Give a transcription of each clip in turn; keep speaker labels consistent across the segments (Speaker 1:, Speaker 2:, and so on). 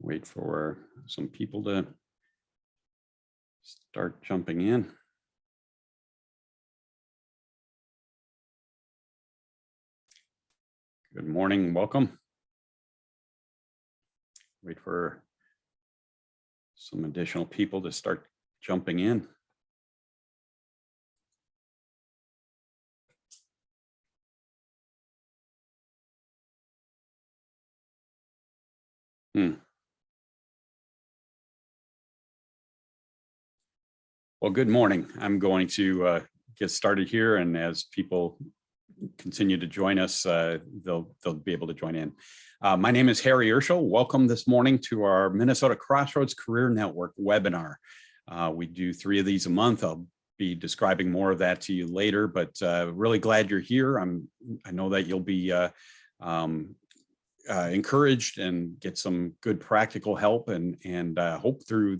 Speaker 1: Wait for some people to start jumping in. Good morning, welcome. Wait for some additional people to start jumping in. Well, good morning. I'm going to get started here, and as people continue to join us, they'll be able to join in. My name is 𝙎𝙊𝘾𝙄𝙉. Welcome this morning to our Minnesota Crossroads Career Network webinar. We do 3 of these a month. I'll be describing more of that to you later, but really glad you're here. I know that you'll be encouraged and get some good practical help, and hope through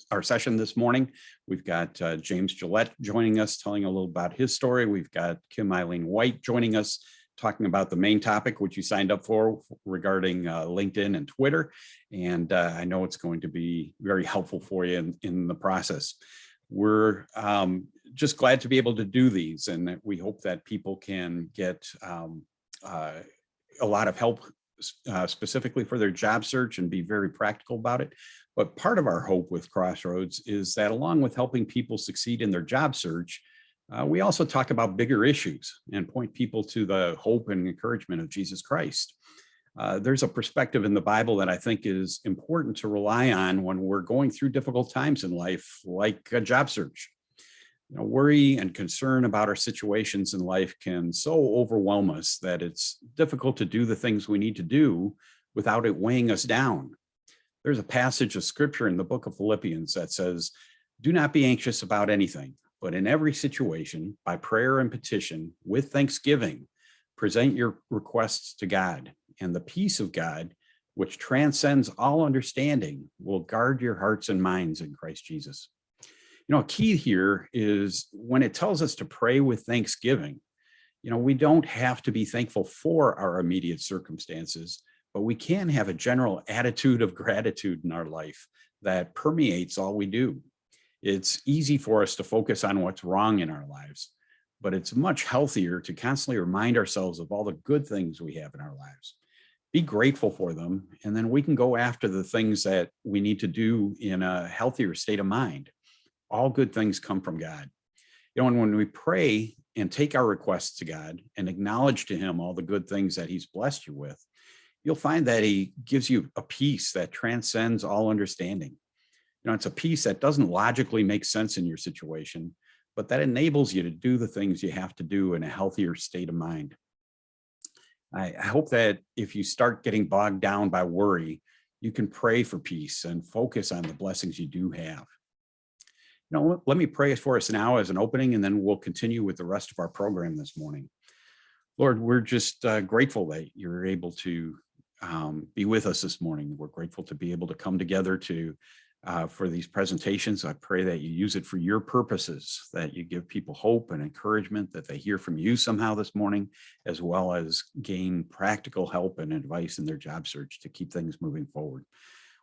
Speaker 1: our session this morning. We've got 𝙤𝙉𝙉𝙆𝙀 joining us, telling a little about his story. We've got KimAileen White joining us, talking about the main topic, which you signed up for regarding LinkedIn and Twitter. And I know it's going to be very helpful for you in the process. We're just glad to be able to do these, and we hope that people can get a lot of help specifically for their job search and be very practical about it. But part of our hope with Crossroads is that along with helping people succeed in their job search, we also talk about bigger issues and point people to the hope and encouragement of Jesus Christ. There's a perspective in the Bible that I think is important to rely on when we're going through difficult times in life, like a job search. Worry and concern about our situations in life can so overwhelm us that it's difficult to do the things we need to do without it weighing us down. There's a passage of scripture in the book of Philippians that says, "Do not be anxious about anything, but in every situation, by prayer and petition, with thanksgiving, present your requests to God, and the peace of God, which transcends all understanding, will guard your hearts and minds in Christ Jesus." A key here is when it tells us to pray with thanksgiving, we don't have to be thankful for our immediate circumstances, but we can have a general attitude of gratitude in our life that permeates all we do. It's easy for us to focus on what's wrong in our lives, but it's much healthier to constantly remind ourselves of all the good things we have in our lives. Be grateful for them, and then we can go after the things that we need to do in a healthier state of mind. All good things come from God. And when we pray and take our requests to God and acknowledge to him all the good things that he's blessed you with, you'll find that he gives you a peace that transcends all understanding. It's a peace that doesn't logically make sense in your situation, but that enables you to do the things you have to do in a healthier state of mind. I hope that if you start getting bogged down by worry, you can pray for peace and focus on the blessings you do have. Let me pray for us now as an opening, and then we'll continue with the rest of our program this morning. Lord, we're just grateful that you're able to be with us this morning. We're grateful to be able to come together for these presentations. I pray that you use it for your purposes, that you give people hope and encouragement, that they hear from you somehow this morning, as well as gain practical help and advice in their job search to keep things moving forward.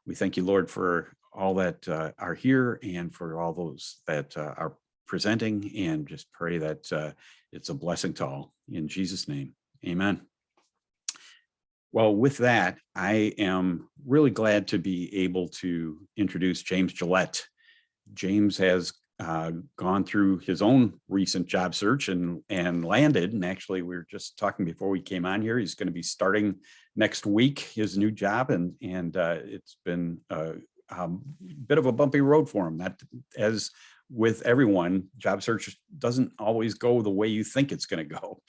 Speaker 1: We thank you, Lord, for all that are here and for all those that are presenting, and just pray that it's a blessing to all. In Jesus' name, amen. Well, with that, I am really glad to be able to introduce 𝙤𝙉𝙉𝙆𝙀. James has gone through his own recent job search and landed, and actually we were just talking before we came on here, he's going to be starting next week his new job, and it's been a bit of a bumpy road for him. That, as with everyone, job search doesn't always go the way you think it's going to go.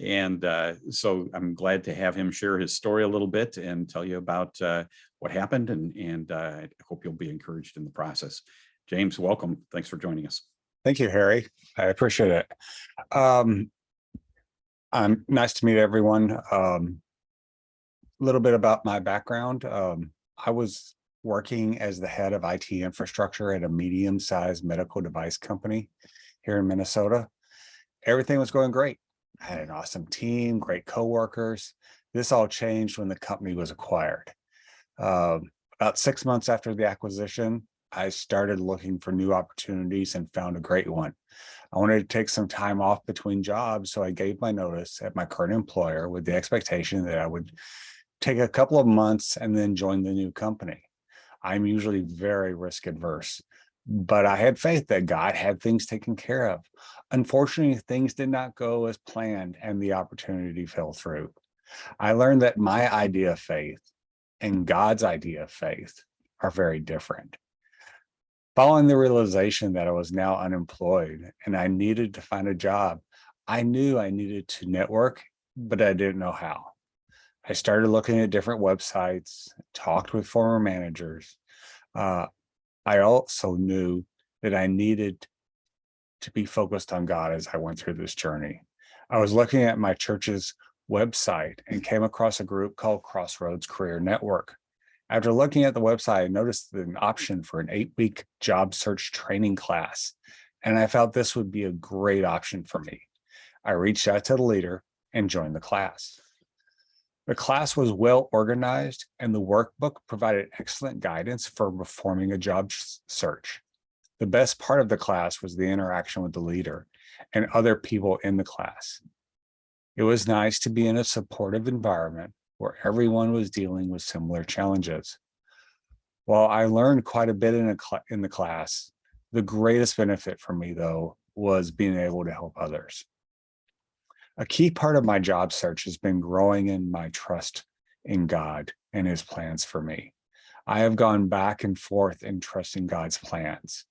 Speaker 1: And so I'm glad to have him share his story a little bit and tell you about what happened. And I hope you'll be encouraged in the process. James, welcome. Thanks for joining us.
Speaker 2: Thank you, Harry. I appreciate it. Nice to meet everyone. A little bit about my background. I was working as the head of IT infrastructure at a medium-sized medical device company here in Minnesota. Everything was going great. I had an awesome team, great coworkers. This all changed when the company was acquired. About 6 months after the acquisition, I started looking for new opportunities and found a great one. I wanted to take some time off between jobs, so I gave my notice at my current employer with the expectation that I would take a couple of months and then join the new company. I'm usually very risk adverse, but I had faith that God had things taken care of. Unfortunately, things did not go as planned and the opportunity fell through. I learned that my idea of faith and God's idea of faith are very different. Following the realization that I was now unemployed and I needed to find a job, I knew I needed to network, but I didn't know how. I started looking at different websites, talked with former managers. I also knew that I needed to be focused on God as I went through this journey. I was looking at my church's website and came across a group called Crossroads Career Network. After looking at the website, I noticed an option for an 8-week job search training class, and I felt this would be a great option for me. I reached out to the leader and joined the class. The class was well organized, and the workbook provided excellent guidance for performing a job search. The best part of the class was the interaction with the leader and other people in the class. It was nice to be in a supportive environment where everyone was dealing with similar challenges. While I learned quite a bit in the class, the greatest benefit for me, though, was being able to help others. A key part of my job search has been growing in my trust in God and his plans for me. I have gone back and forth in trusting God's plans.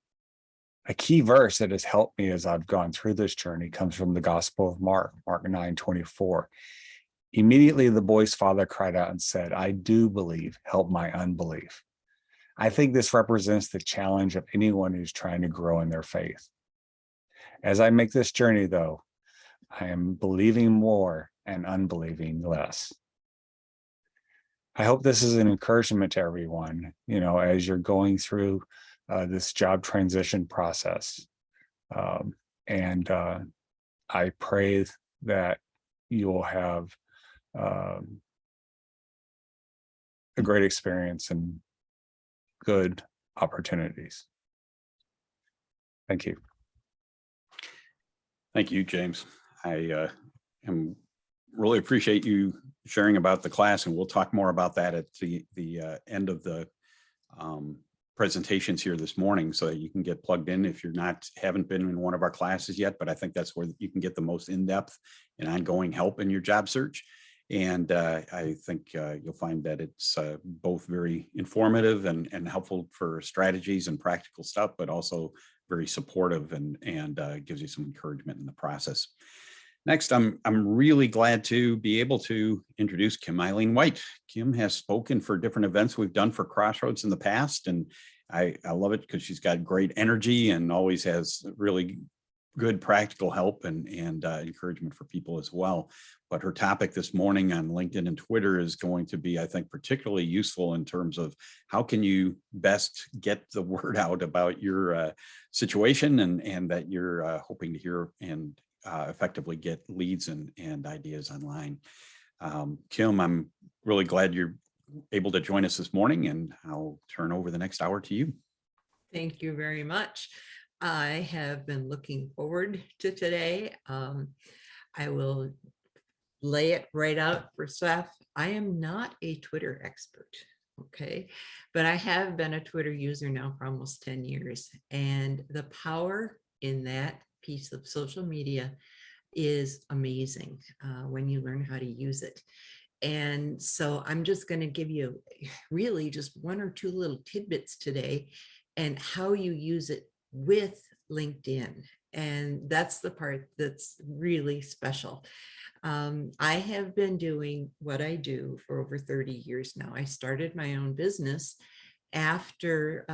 Speaker 2: A key verse that has helped me as I've gone through this journey comes from the Gospel of Mark, Mark 9:24. Immediately the boy's father cried out and said, "I do believe, help my unbelief." I think this represents the challenge of anyone who's trying to grow in their faith. As I make this journey, though, I am believing more and unbelieving less. I hope this is an encouragement to everyone, as you're going through this job transition process. And I pray that you will have a great experience and good opportunities. Thank you.
Speaker 1: Thank you, James. I really appreciate you sharing about the class, and we'll talk more about that at the end of the presentations here this morning, so that you can get plugged in if haven't been in one of our classes yet. But I think that's where you can get the most in-depth and ongoing help in your job search. And I think you'll find that it's both very informative and helpful for strategies and practical stuff, but also very supportive and gives you some encouragement in the process. Next, I'm really glad to be able to introduce KimAileen White. Kim has spoken for different events we've done for Crossroads in the past, and I love it because she's got great energy and always has really good practical help and encouragement for people as well. But her topic this morning on LinkedIn and Twitter is going to be, I think, particularly useful in terms of how can you best get the word out about your situation and that you're hoping to hear and effectively get leads and ideas online. Kim, I'm really glad you're able to join us this morning, and I'll turn over the next hour to you.
Speaker 3: Thank you very much. I have been looking forward to today. I will lay it right out for staff. I am not a Twitter expert, okay? But I have been a Twitter user now for almost 10 years. And the power in that piece of social media is amazing when you learn how to use it. And so I'm just going to give you really just one or two little tidbits today and how you use it with LinkedIn. And that's the part that's really special. I have been doing what I do for over 30 years now. I started my own business after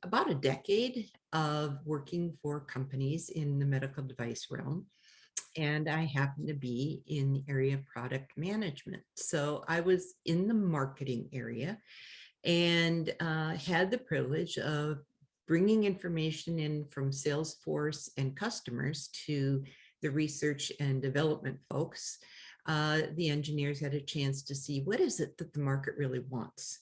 Speaker 3: about a decade of working for companies in the medical device realm. And I happen to be in the area of product management. So I was in the marketing area and had the privilege of bringing information in from Salesforce and customers to the research and development folks. The engineers had a chance to see what is it that the market really wants.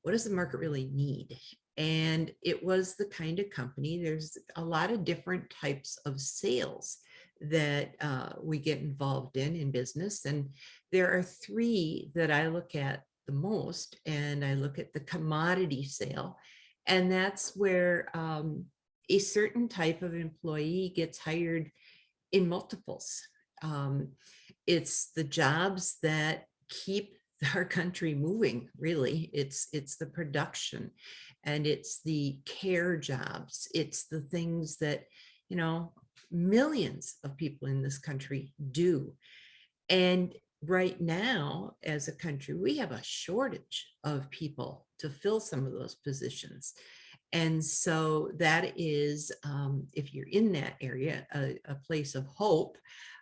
Speaker 3: what does the market really need? And it was the kind of company, there's a lot of different types of sales that we get involved in business. And there are three that I look at the most, and I look at the commodity sale. And that's where a certain type of employee gets hired in multiples. It's the jobs that keep our country moving, really. It's the production, and it's the care jobs. It's the things that, you know, millions of people in this country do. And right now, as a country, we have a shortage of people to fill some of those positions. And so that is, if you're in that area, a place of hope.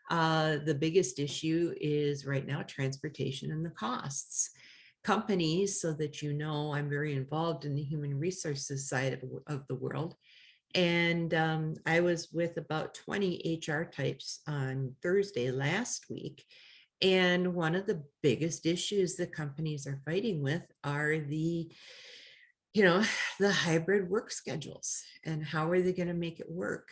Speaker 3: The biggest issue is right now transportation and the costs. Companies, so that you know, I'm very involved in the human resources side of the world. And I was with about 20 HR types on Thursday last week. And one of the biggest issues that companies are fighting with are the hybrid work schedules, and how are they going to make it work?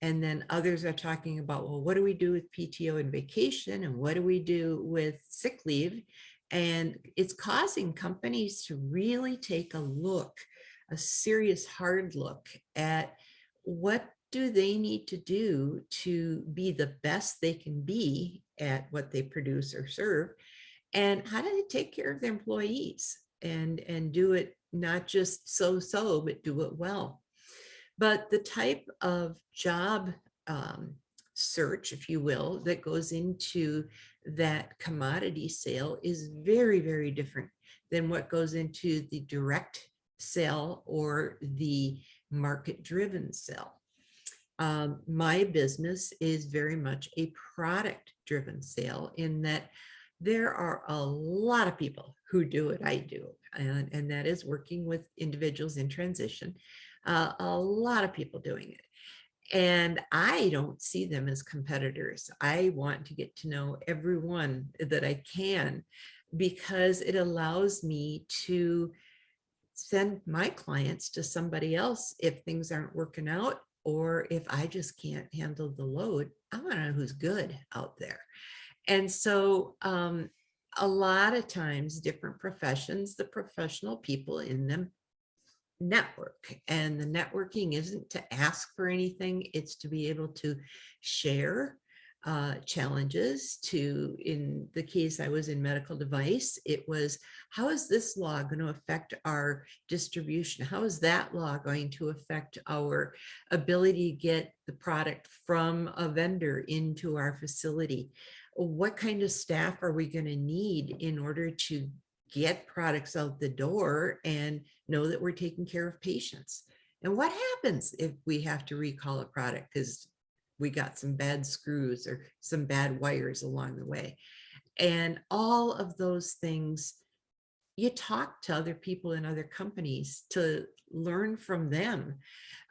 Speaker 3: And then others are talking about, well, what do we do with PTO and vacation? And what do we do with sick leave? And it's causing companies to really take a serious hard look at what do they need to do to be the best they can be at what they produce or serve, and how do they take care of their employees and do it not just so, but do it well. But the type of job search, if you will, that goes into that commodity sale is very, very different than what goes into the direct sale or the market-driven sale. My business is very much a product-driven sale, in that there are a lot of people who do what I do, and that is working with individuals in transition. A lot of people doing it. And I don't see them as competitors. I want to get to know everyone that I can, because it allows me to send my clients to somebody else if things aren't working out, or if I just can't handle the load. I want to know who's good out there. And so a lot of times different professions, the professional people in them network, and the networking isn't to ask for anything. It's to be able to share challenges. In the case I was in medical device, it was, how is this law going to affect our distribution? How is that law going to affect our ability to get the product from a vendor into our facility? What kind of staff are we going to need in order to get products out the door and know that we're taking care of patients? And what happens if we have to recall a product because we got some bad screws or some bad wires along the way? And all of those things, you talk to other people in other companies to learn from them.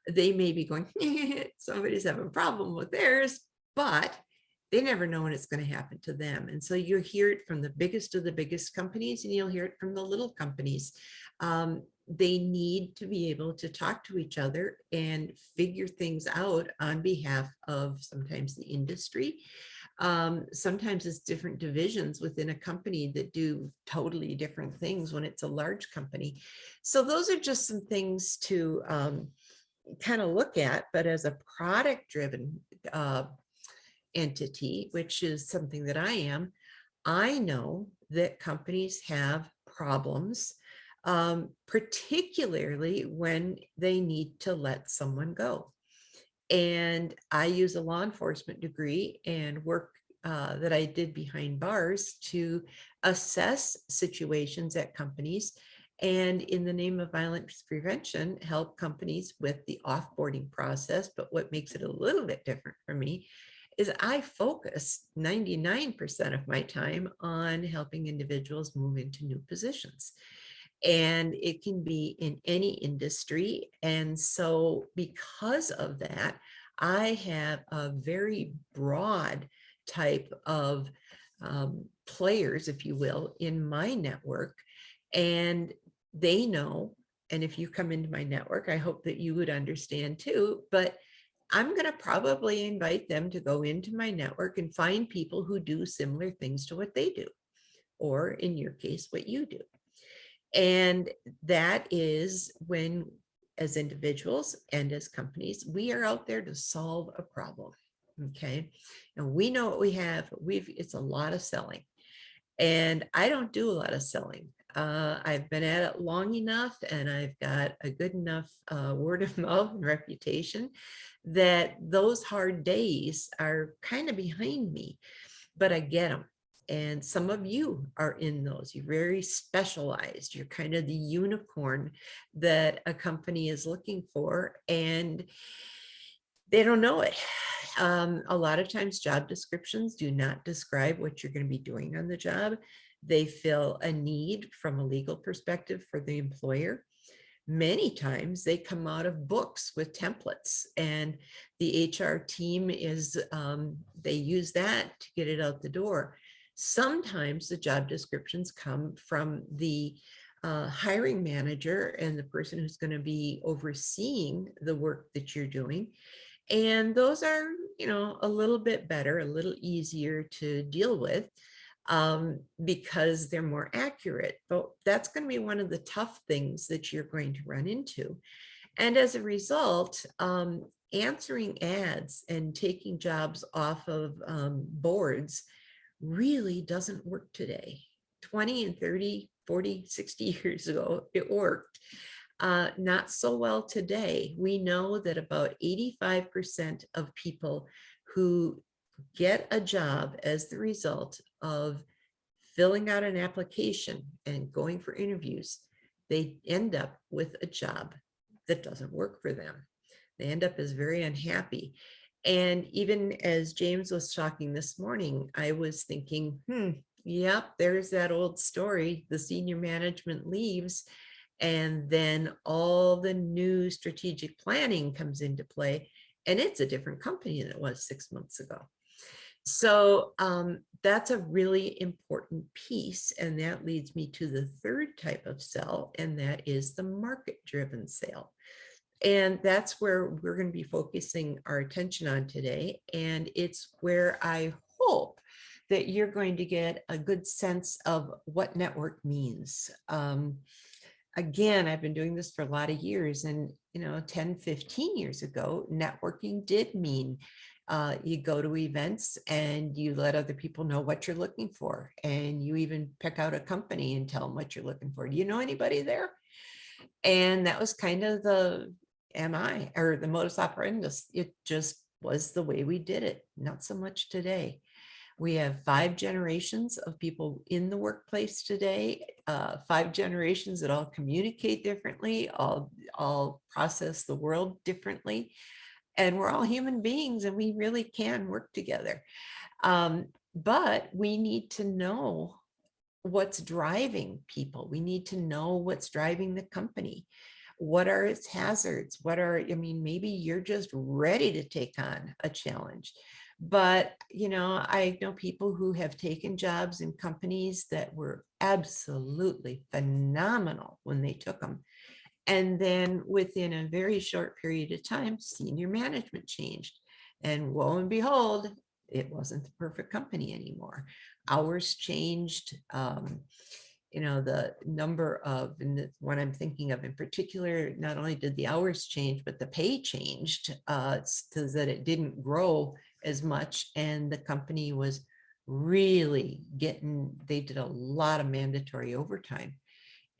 Speaker 3: They may be going, somebody's having a problem with theirs, but they never know when it's going to happen to them. And so you hear it from the biggest of the biggest companies, and you'll hear it from the little companies. They need to be able to talk to each other and figure things out on behalf of sometimes the industry. Sometimes it's different divisions within a company that do totally different things when it's a large company. So those are just some things to kind of look at. But as a product-driven entity, which is something that I am, I know that companies have problems, particularly when they need to let someone go. And I use a law enforcement degree and work that I did behind bars to assess situations at companies, and in the name of violence prevention, help companies with the offboarding process. But what makes it a little bit different for me is I focus 99% of my time on helping individuals move into new positions. And it can be in any industry. And so because of that, I have a very broad type of players, if you will, in my network. And they know. And if you come into my network, I hope that you would understand too, but I'm going to probably invite them to go into my network and find people who do similar things to what they do, or in your case, what you do. And that is when, as individuals and as companies, we are out there to solve a problem. Okay. And we know what we have. It's a lot of selling. And I don't do a lot of selling. I've been at it long enough, and I've got a good enough word of mouth and reputation that those hard days are kind of behind me, but I get them. And some of you are in those. You're very specialized. You're kind of the unicorn that a company is looking for, and they don't know it. A lot of times job descriptions do not describe what you're going to be doing on the job. They fill a need from a legal perspective for the employer. Many times they come out of books with templates, and the HR team is, they use that to get it out the door. Sometimes the job descriptions come from the hiring manager and the person who's going to be overseeing the work that you're doing. And those are, a little bit better, a little easier to deal with because they're more accurate. But that's going to be one of the tough things that you're going to run into. And as a result, answering ads and taking jobs off of boards really doesn't work today. 20 and 30, 40, 60 years ago, it worked. Not so well today. We know that about 85% of people who get a job as the result of filling out an application and going for interviews, they end up with a job that doesn't work for them. They end up as very unhappy. And even as James was talking this morning, I was thinking, yep, there's that old story. The senior management leaves, and then all the new strategic planning comes into play, and it's a different company than it was 6 months ago. So that's a really important piece. And that leads me to the third type of sell, and that is the market-driven sale. And that's where we're going to be focusing our attention on today. And it's where I hope that you're going to get a good sense of what network means. Again, I've been doing this for a lot of years, and 10, 15 years ago, networking did mean you go to events and you let other people know what you're looking for, and you even pick out a company and tell them what you're looking for. Do you know anybody there? And that was kind of the MI, or the modus operandi. It just was the way we did it. Not so much today. We have 5 generations of people in the workplace today, 5 generations that all communicate differently, all process the world differently. And we're all human beings, and we really can work together. But we need to know what's driving people. We need to know what's driving the company. What are its hazards? Maybe you're just ready to take on a challenge. But, I know people who have taken jobs in companies that were absolutely phenomenal when they took them. And then within a very short period of time, senior management changed. And lo and behold, it wasn't the perfect company anymore. Hours changed. The number of, and the one I'm thinking of in particular, not only did the hours change, but the pay changed so that it didn't grow as much. And the company was really they did a lot of mandatory overtime.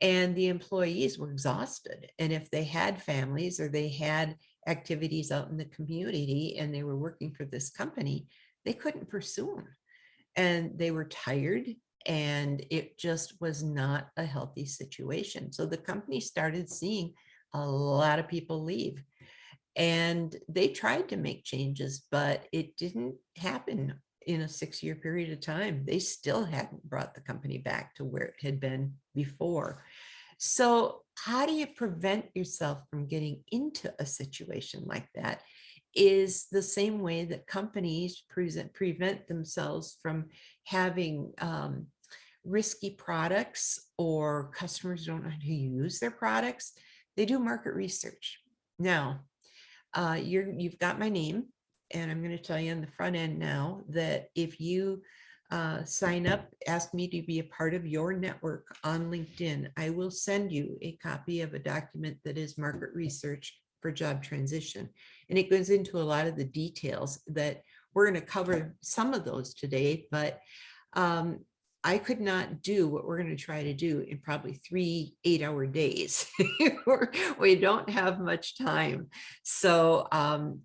Speaker 3: And the employees were exhausted. And if they had families or they had activities out in the community and they were working for this company, they couldn't pursue them. And they were tired, and it just was not a healthy situation. So the company started seeing a lot of people leave. And they tried to make changes, but it didn't happen in a 6-year period of time. They still hadn't brought the company back to where it had been before. So how do you prevent yourself from getting into a situation like that? Is the same way that companies prevent themselves from having risky products or customers don't know how to use their products, they do market research. Now, you've got my name, and I'm going to tell you on the front end now that if you sign up, ask me to be a part of your network on LinkedIn, I will send you a copy of a document that is market research for job transition. And it goes into a lot of the details that we're going to cover some of those today, but I could not do what we're going to try to do in probably 3 8-hour days. We don't have much time. So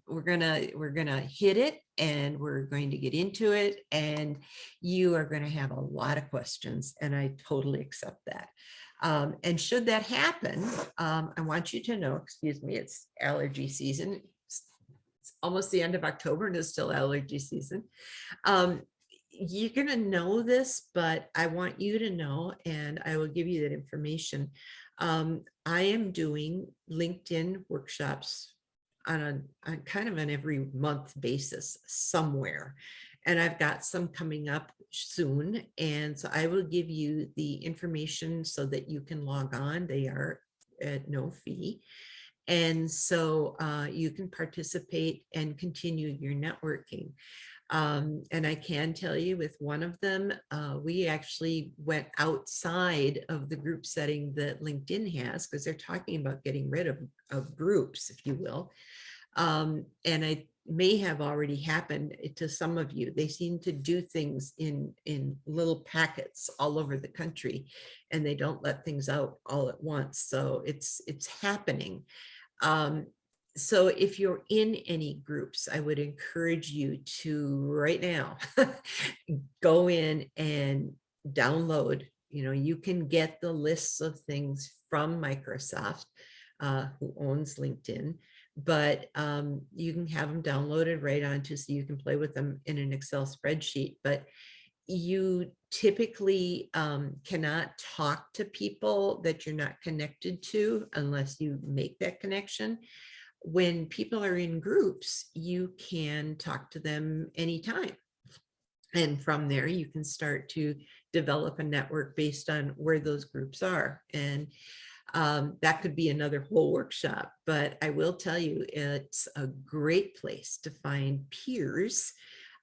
Speaker 3: we're gonna hit it, and we're going to get into it, and you are going to have a lot of questions, and I totally accept that. And should that happen, I want you to know, excuse me, it's allergy season. It's almost the end of October and it's still allergy season. You're going to know this, but I want you to know, and I will give you that information. I am doing LinkedIn workshops on kind of an every month basis somewhere. And I've got some coming up soon. And so I will give you the information so that you can log on. They are at no fee. And so you can participate and continue your networking. And I can tell you with one of them, we actually went outside of the group setting that LinkedIn has, because they're talking about getting rid of groups, if you will. And it may have already happened to some of you. They seem to do things in little packets all over the country, and they don't let things out all at once. So it's happening. So if you're in any groups, I would encourage you to right now go in and download. You can get the lists of things from Microsoft, who owns LinkedIn, but you can have them downloaded right onto, so you can play with them in an Excel spreadsheet. But you typically cannot talk to people that you're not connected to unless you make that connection. When people are in groups, you can talk to them anytime. And from there, you can start to develop a network based on where those groups are. And that could be another whole workshop, but I will tell you, it's a great place to find peers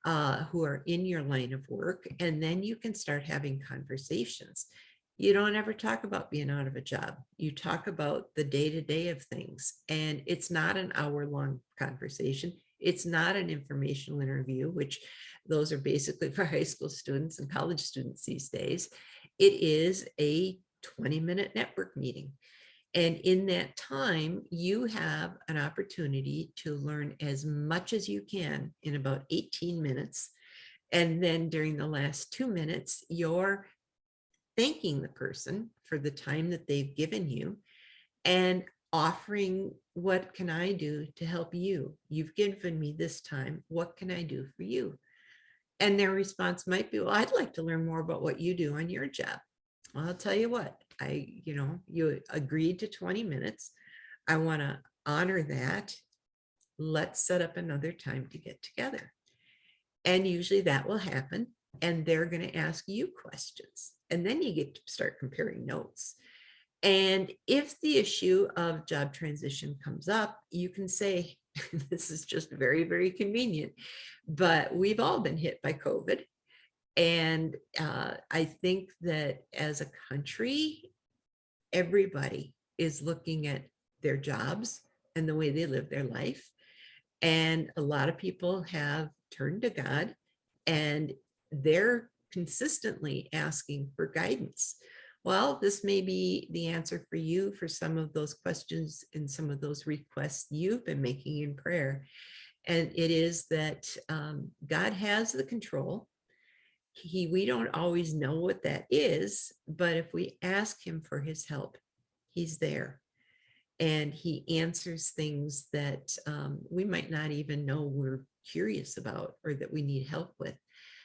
Speaker 3: who are in your line of work. And then you can start having conversations. You don't ever talk about being out of a job. You talk about the day-to-day of things. And it's not an hour-long conversation. It's not an informational interview, which those are basically for high school students and college students these days. It is a 20-minute network meeting. And in that time, you have an opportunity to learn as much as you can in about 18 minutes. And then during the last 2 minutes, you're thanking the person for the time that they've given you and offering, what can I do to help you? You've given me this time. What can I do for you? And their response might be, well, I'd like to learn more about what you do on your job. Well, I'll tell you what, you agreed to 20 minutes. I want to honor that. Let's set up another time to get together. And usually that will happen. And they're going to ask you questions. And then you get to start comparing notes. And if the issue of job transition comes up, you can say, this is just very, very convenient, but we've all been hit by COVID. And I think that as a country, everybody is looking at their jobs and the way they live their life. And a lot of people have turned to God, and they're consistently asking for guidance. Well, this may be the answer for you for some of those questions and some of those requests you've been making in prayer. And it is that God has the control. We don't always know what that is, but if we ask him for his help, he's there. And he answers things that we might not even know we're curious about or that we need help with.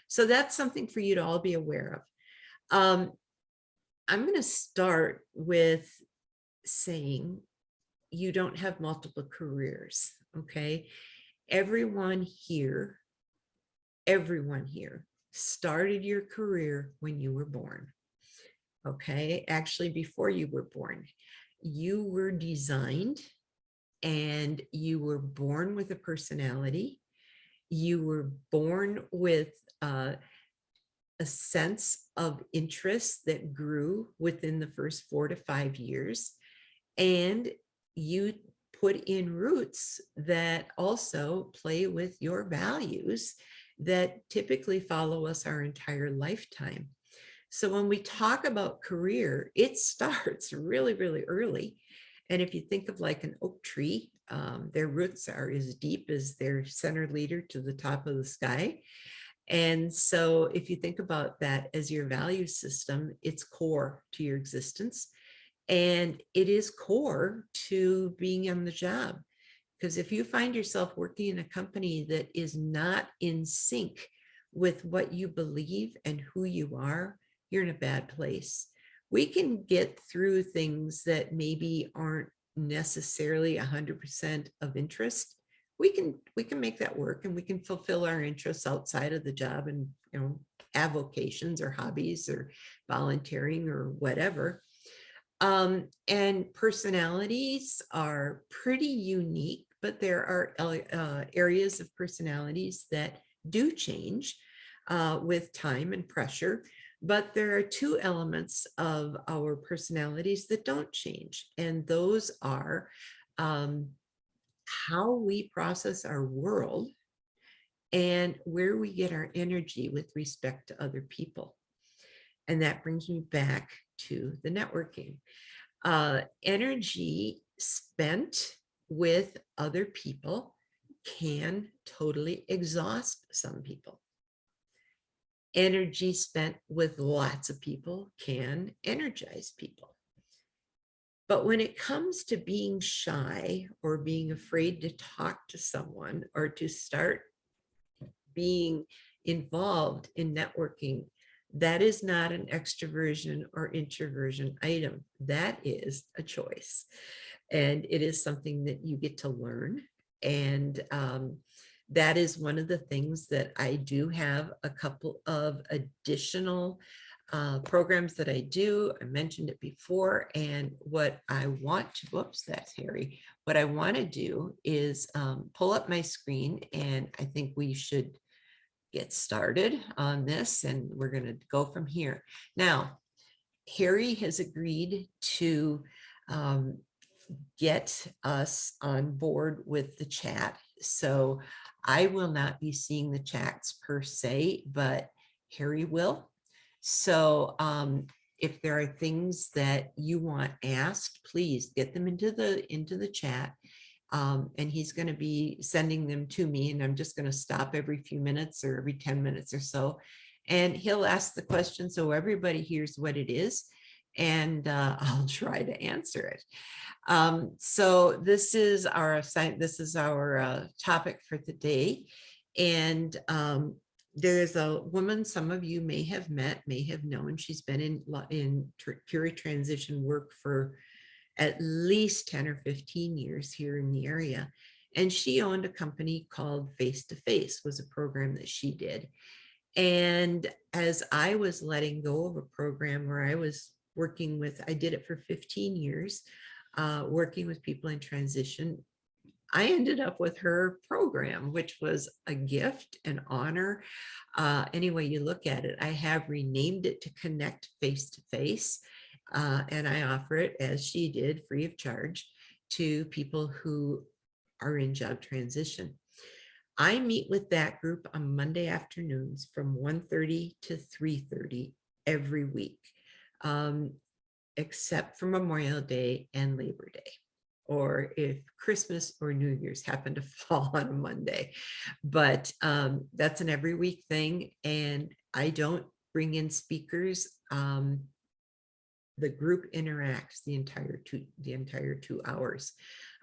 Speaker 3: So that's something for you to all be aware of. I'm going to start with saying you don't have multiple careers, okay? Everyone here started your career when you were born. Okay, actually, before you were born, you were designed and you were born with a personality. You were born with a sense of interest that grew within the first 4 to 5 years. And you put in roots that also play with your values that typically follow us our entire lifetime. So when we talk about career, it starts really, really early. And if you think of like an oak tree, their roots are as deep as their center leader to the top of the sky. And so if you think about that as your value system, it's core to your existence. And it is core to being on the job. Because if you find yourself working in a company that is not in sync with what you believe and who you are, you're in a bad place. We can get through things that maybe aren't necessarily 100% of interest. We can make that work, and we can fulfill our interests outside of the job and, avocations or hobbies or volunteering or whatever. And personalities are pretty unique, but there are areas of personalities that do change with time and pressure. But there are two elements of our personalities that don't change, and those are how we process our world and where we get our energy with respect to other people. And that brings me back to the networking. Energy spent with other people can totally exhaust some people. Energy spent with lots of people can energize people. But when it comes to being shy or being afraid to talk to someone or to start being involved in networking, that is not an extroversion or introversion item. That is a choice. And it is something that you get to learn. And that is one of the things that I do have a couple of additional programs that I do. I mentioned it before. And what I want to, whoops, that's Harry. What I want to do is pull up my screen, and I think we should get started on this, and we're going to go from here. Now, Harry has agreed to get us on board with the chat. So I will not be seeing the chats per se, but Harry will. So if there are things that you want asked, please get them into the chat. And he's going to be sending them to me, and I'm just going to stop every few minutes or every 10 minutes or so. And he'll ask the question so everybody hears what it is, and I'll try to answer it. So this is our topic for today. And there's a woman some of you may have met, may have known. She's been in career transition work for at least 10 or 15 years here in the area. And she owned a company called Face to Face, was a program that she did. And as I was letting go of a program where I was working with, I did it for 15 years, working with people in transition, I ended up with her program, which was a gift, an honor. Any way you look at it, I have renamed it to Connect Face to Face. And I offer it, as she did, free of charge to people who are in job transition. I meet with that group on Monday afternoons from 1:30 to 3:30 every week, except for Memorial Day and Labor Day, or if Christmas or New Year's happen to fall on a Monday. But that's an every week thing, and I don't bring in speakers. The group interacts the entire 2 hours.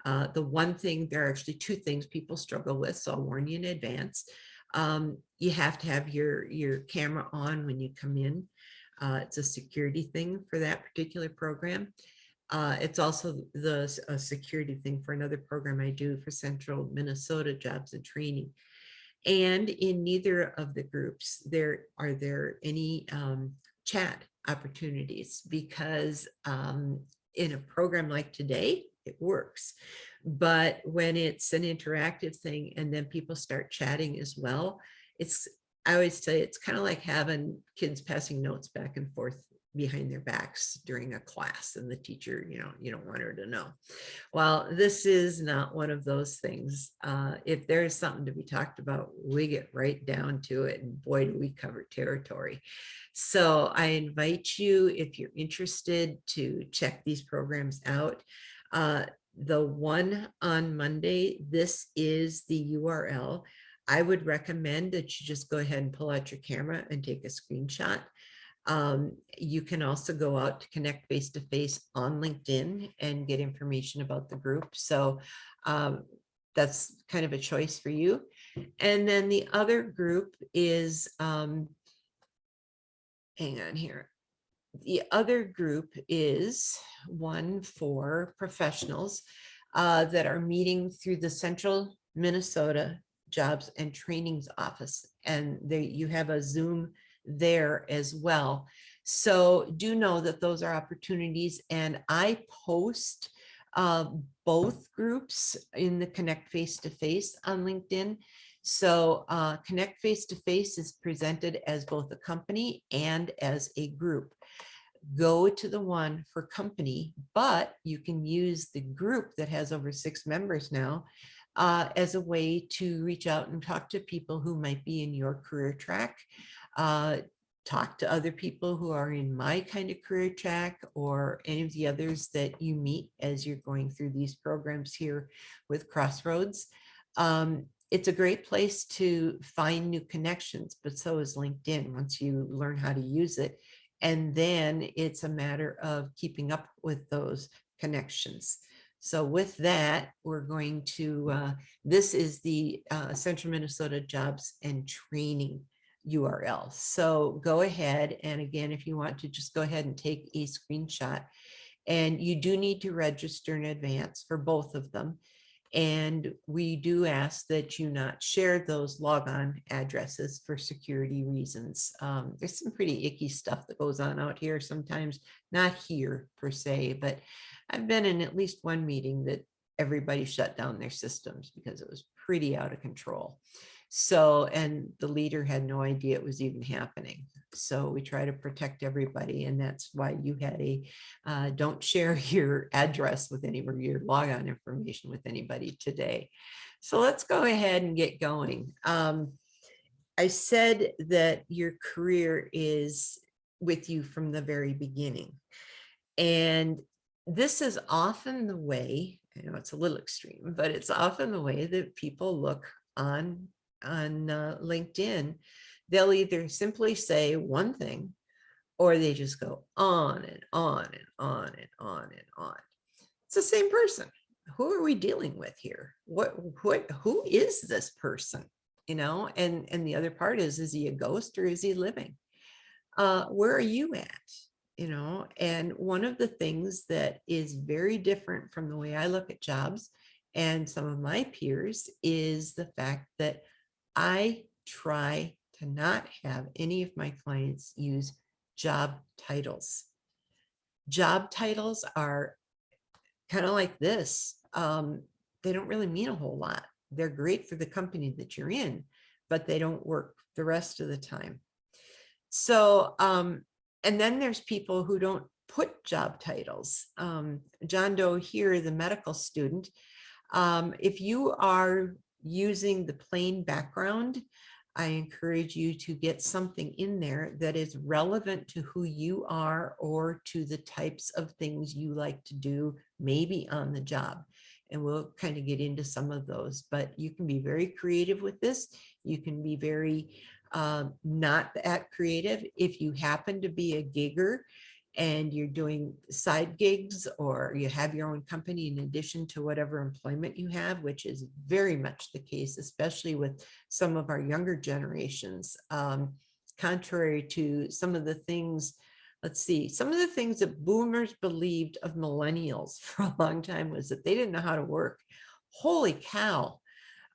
Speaker 3: The one thing, there are actually two things people struggle with, so I'll warn you in advance. You have to have your camera on when you come in. It's a security thing for that particular program. It's also a security thing for another program I do for Central Minnesota Jobs and Training. And in neither of the groups are there any chat opportunities because in a program like today, it works. But when it's an interactive thing and then people start chatting as well, I always say it's kind of like having kids passing notes back and forth behind their backs during a class, and the teacher, you don't want her to know. Well, this is not one of those things. If there's something to be talked about, we get right down to it, and boy, do we cover territory. So I invite you, if you're interested, to check these programs out. The one on Monday, this is the URL. I would recommend that you just go ahead and pull out your camera and take a screenshot. You can also go out to connect face-to-face on LinkedIn and get information about the group. So that's kind of a choice for you. And then the other group is, hang on here. The other group is one for professionals that are meeting through the Central Minnesota Jobs and Trainings Office. And you have a Zoom there as well. So do know that those are opportunities, and I post both groups in the Connect Face-to-Face on LinkedIn. So Connect Face-to-Face is presented as both a company and as a group. Go to the one for company, but you can use the group that has over 6 members now as a way to reach out and talk to people who might be in your career track. Talk to other people who are in my kind of career track, or any of the others that you meet as you're going through these programs here with Crossroads. It's a great place to find new connections, but so is LinkedIn once you learn how to use it. And then it's a matter of keeping up with those connections. So with that, we're going to, this is the Central Minnesota Jobs and Training URL. So go ahead. And again, if you want to just go ahead and take a screenshot, and you do need to register in advance for both of them. And we do ask that you not share those logon addresses for security reasons. There's some pretty icky stuff that goes on out here sometimes, not here per se, but I've been in at least one meeting that everybody shut down their systems because it was pretty out of control. So, and the leader had no idea it was even happening. So we try to protect everybody. And that's why you had a, don't share your address with anybody, your logon information with anybody today. So let's go ahead and get going. I said that your career is with you from the very beginning. And this is often the way, I know it's a little extreme, but it's often the way that people look on LinkedIn. They'll either simply say one thing, or they just go on and on and on and on and on. It's the same person. Who are we dealing with here? Who is this person? And the other part is he a ghost or is he living? Where are you at? And one of the things that is very different from the way I look at jobs and some of my peers is the fact that I try to not have any of my clients use job titles. Job titles are kind of like this. They don't really mean a whole lot. They're great for the company that you're in, but they don't work the rest of the time. So, and then there's people who don't put job titles. John Doe here, the medical student, if you are using the plain background, I encourage you to get something in there that is relevant to who you are or to the types of things you like to do, maybe on the job. And we'll kind of get into some of those, but you can be very creative with this. You can be very not that creative. If you happen to be a gigger and you're doing side gigs, or you have your own company in addition to whatever employment you have, which is very much the case, especially with some of our younger generations, contrary to some of the things, let's see, some of the things that boomers believed of millennials for a long time was that they didn't know how to work. Holy cow.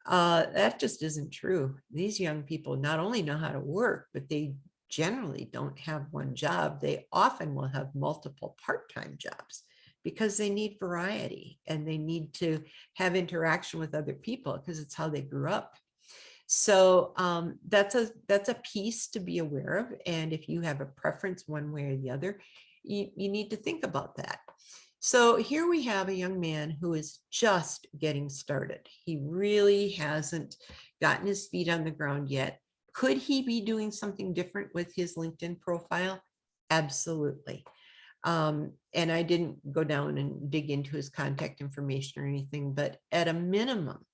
Speaker 3: That just isn't true. These young people not only know how to work, but they generally don't have one job. They often will have multiple part-time jobs because they need variety and they need to have interaction with other people because it's how they grew up. So that's a piece to be aware of. And if you have a preference one way or the other, you need to think about that. So here we have a young man who is just getting started. He really hasn't gotten his feet on the ground yet. Could he be doing something different with his LinkedIn profile? Absolutely. And I didn't go down and dig into his contact information or anything, but at a minimum,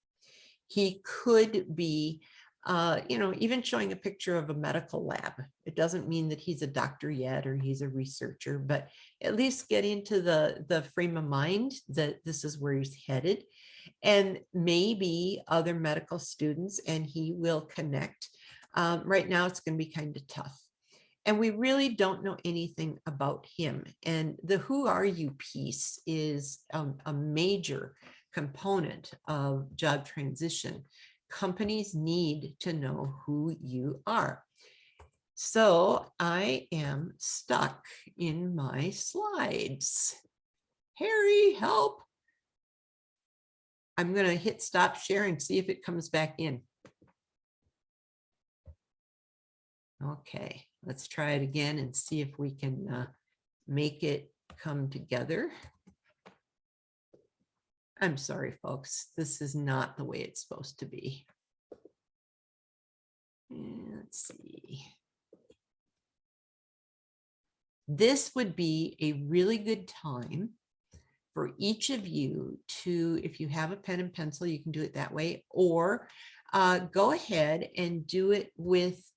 Speaker 3: he could be, even showing a picture of a medical lab. It doesn't mean that he's a doctor yet or he's a researcher, but at least get into the frame of mind that this is where he's headed. And maybe other medical students and he will connect. Right now, it's going to be kind of tough. And we really don't know anything about him. And the who are you piece is a major component of job transition. Companies need to know who you are. So I am stuck in my slides. Harry, help. I'm going to hit stop share and see if it comes back in. Okay, let's try it again and see if we can make it come together. I'm sorry, folks. This is not the way it's supposed to be. Let's see. This would be a really good time for each of you to, if you have a pen and pencil, you can do it that way, or go ahead and do it with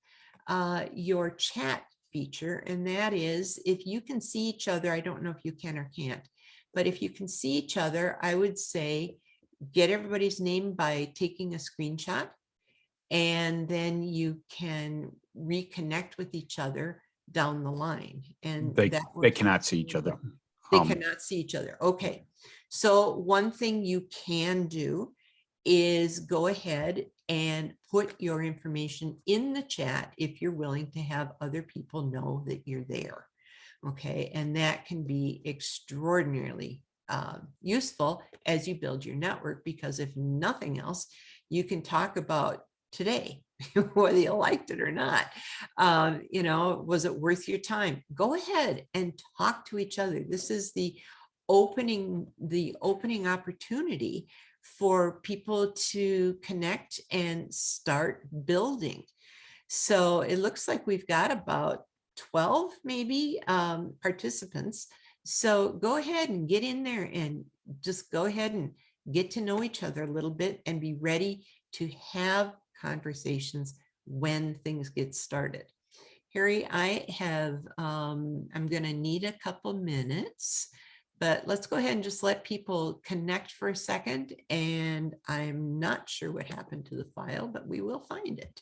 Speaker 3: your chat feature. And that is, if you can see each other, I don't know if you can or can't, but if you can see each other, I would say get everybody's name by taking a screenshot, and then you can reconnect with each other down the line. And
Speaker 1: they cannot see each other.
Speaker 3: They cannot see each other. Okay. So one thing you can do is go ahead and put your information in the chat if you're willing to have other people know that you're there. Okay. And that can be extraordinarily useful as you build your network, because if nothing else, you can talk about today, whether you liked it or not. Was it worth your time? Go ahead and talk to each other. This is the opening opportunity for people to connect and start building. So it looks like we've got about 12 maybe participants. So go ahead and get in there and just go ahead and get to know each other a little bit and be ready to have conversations when things get started. Harry, I have, I'm going to need a couple minutes, but let's go ahead and just let people connect for a second. And I'm not sure what happened to the file, but we will find it.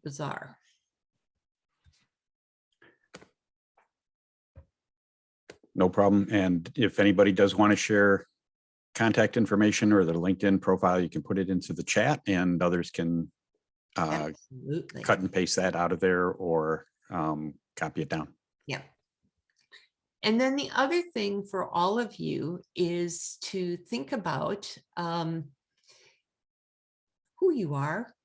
Speaker 3: Bizarre.
Speaker 1: No problem. And if anybody does want to share contact information or their LinkedIn profile, you can put it into the chat and others can cut and paste that out of there or copy it down.
Speaker 3: Yeah. And then the other thing for all of you is to think about who you are.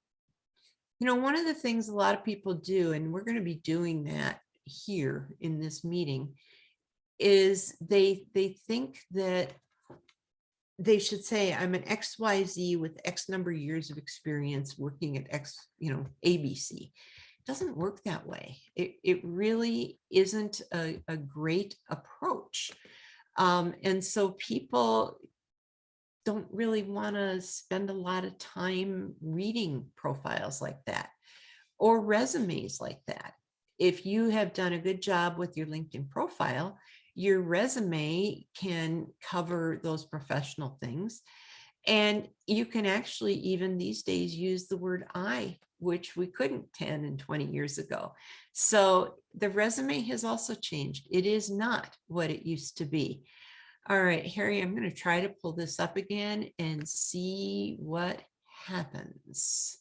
Speaker 3: One of the things a lot of people do, and we're going to be doing that here in this meeting, is they think that they should say, I'm an XYZ with X number of years of experience working at X, ABC. It doesn't work that way. It really isn't a great approach. And so people don't really want to spend a lot of time reading profiles like that or resumes like that. If you have done a good job with your LinkedIn profile, your resume can cover those professional things. And you can actually, even these days, use the word I, which we couldn't 10 and 20 years ago. So the resume has also changed. It is not what it used to be. All right, Harry, I'm going to try to pull this up again and see what happens.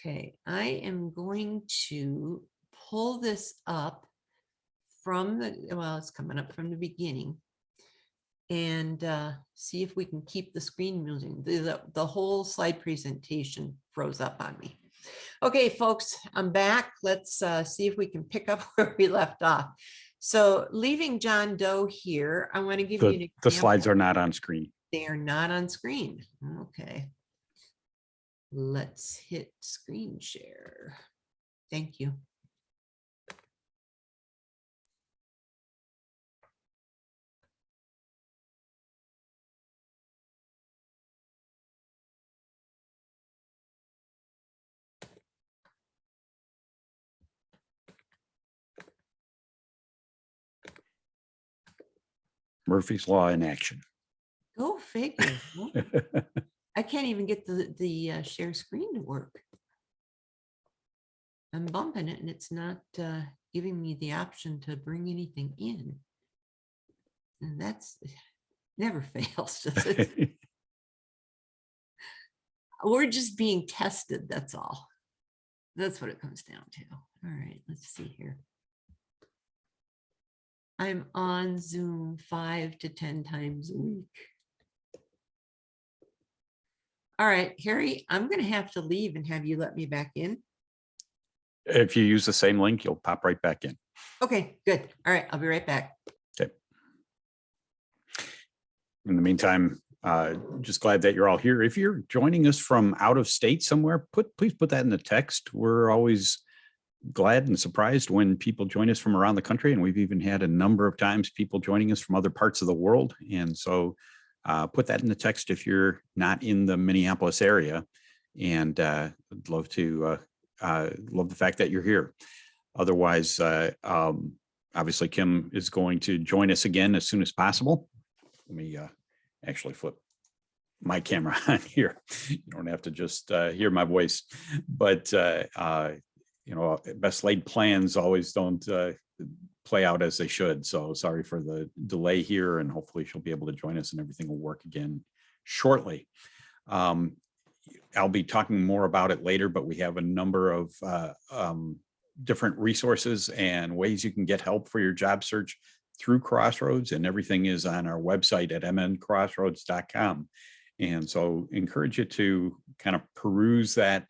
Speaker 3: Okay, I am going to pull this up from well, it's coming up from the beginning, and see if we can keep the screen moving. The whole slide presentation froze up on me. Okay, folks, I'm back. Let's see if we can pick up where we left off. So leaving John Doe here, I want to give you an example.
Speaker 1: The slides are not on screen.
Speaker 3: They are not on screen. Okay. Let's hit screen share. Thank you.
Speaker 1: Murphy's Law in action.
Speaker 3: Go figure. I can't even get the share screen to work. I'm bumping it and it's not giving me the option to bring anything in. And that's never fails, does it? We're just being tested, that's all. That's what it comes down to. All right, let's see here. I'm on Zoom 5 to 10 times a week. All right, Harry, I'm going to have to leave and have you let me back in.
Speaker 1: If you use the same link, you'll pop right back in.
Speaker 3: Okay, good. All right, I'll be right back.
Speaker 1: Okay. In the meantime, just glad that you're all here. If you're joining us from out of state somewhere, please put that in the text. We're always glad and surprised when people join us from around the country, and we've even had a number of times people joining us from other parts of the world. And so put that in the text if you're not in the Minneapolis area, and I'd love to love the fact that you're here. Otherwise, obviously Kim is going to join us again as soon as possible. Let me actually flip my camera on here. You don't have to just hear my voice, but you know, best laid plans always don't play out as they should. So sorry for the delay here, and hopefully she'll be able to join us and everything will work again shortly. I'll be talking more about it later, but we have a number of different resources and ways you can get help for your job search through Crossroads, and everything is on our website at mncrossroads.com. And so encourage you to kind of peruse that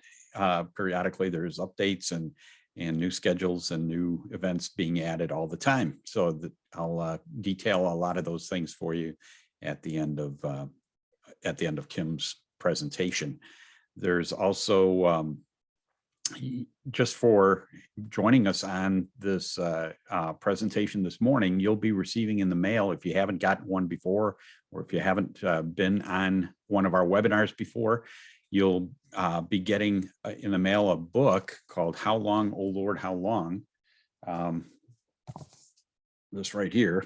Speaker 1: periodically. There's updates and new schedules and new events being added all the time. So that I'll detail a lot of those things for you at the end of Kim's presentation. There's also just for joining us on this presentation this morning, you'll be receiving in the mail, if you haven't gotten one before, or if you haven't been on one of our webinars before, you'll be getting in the mail a book called How Long, Oh Lord, How Long? This right here.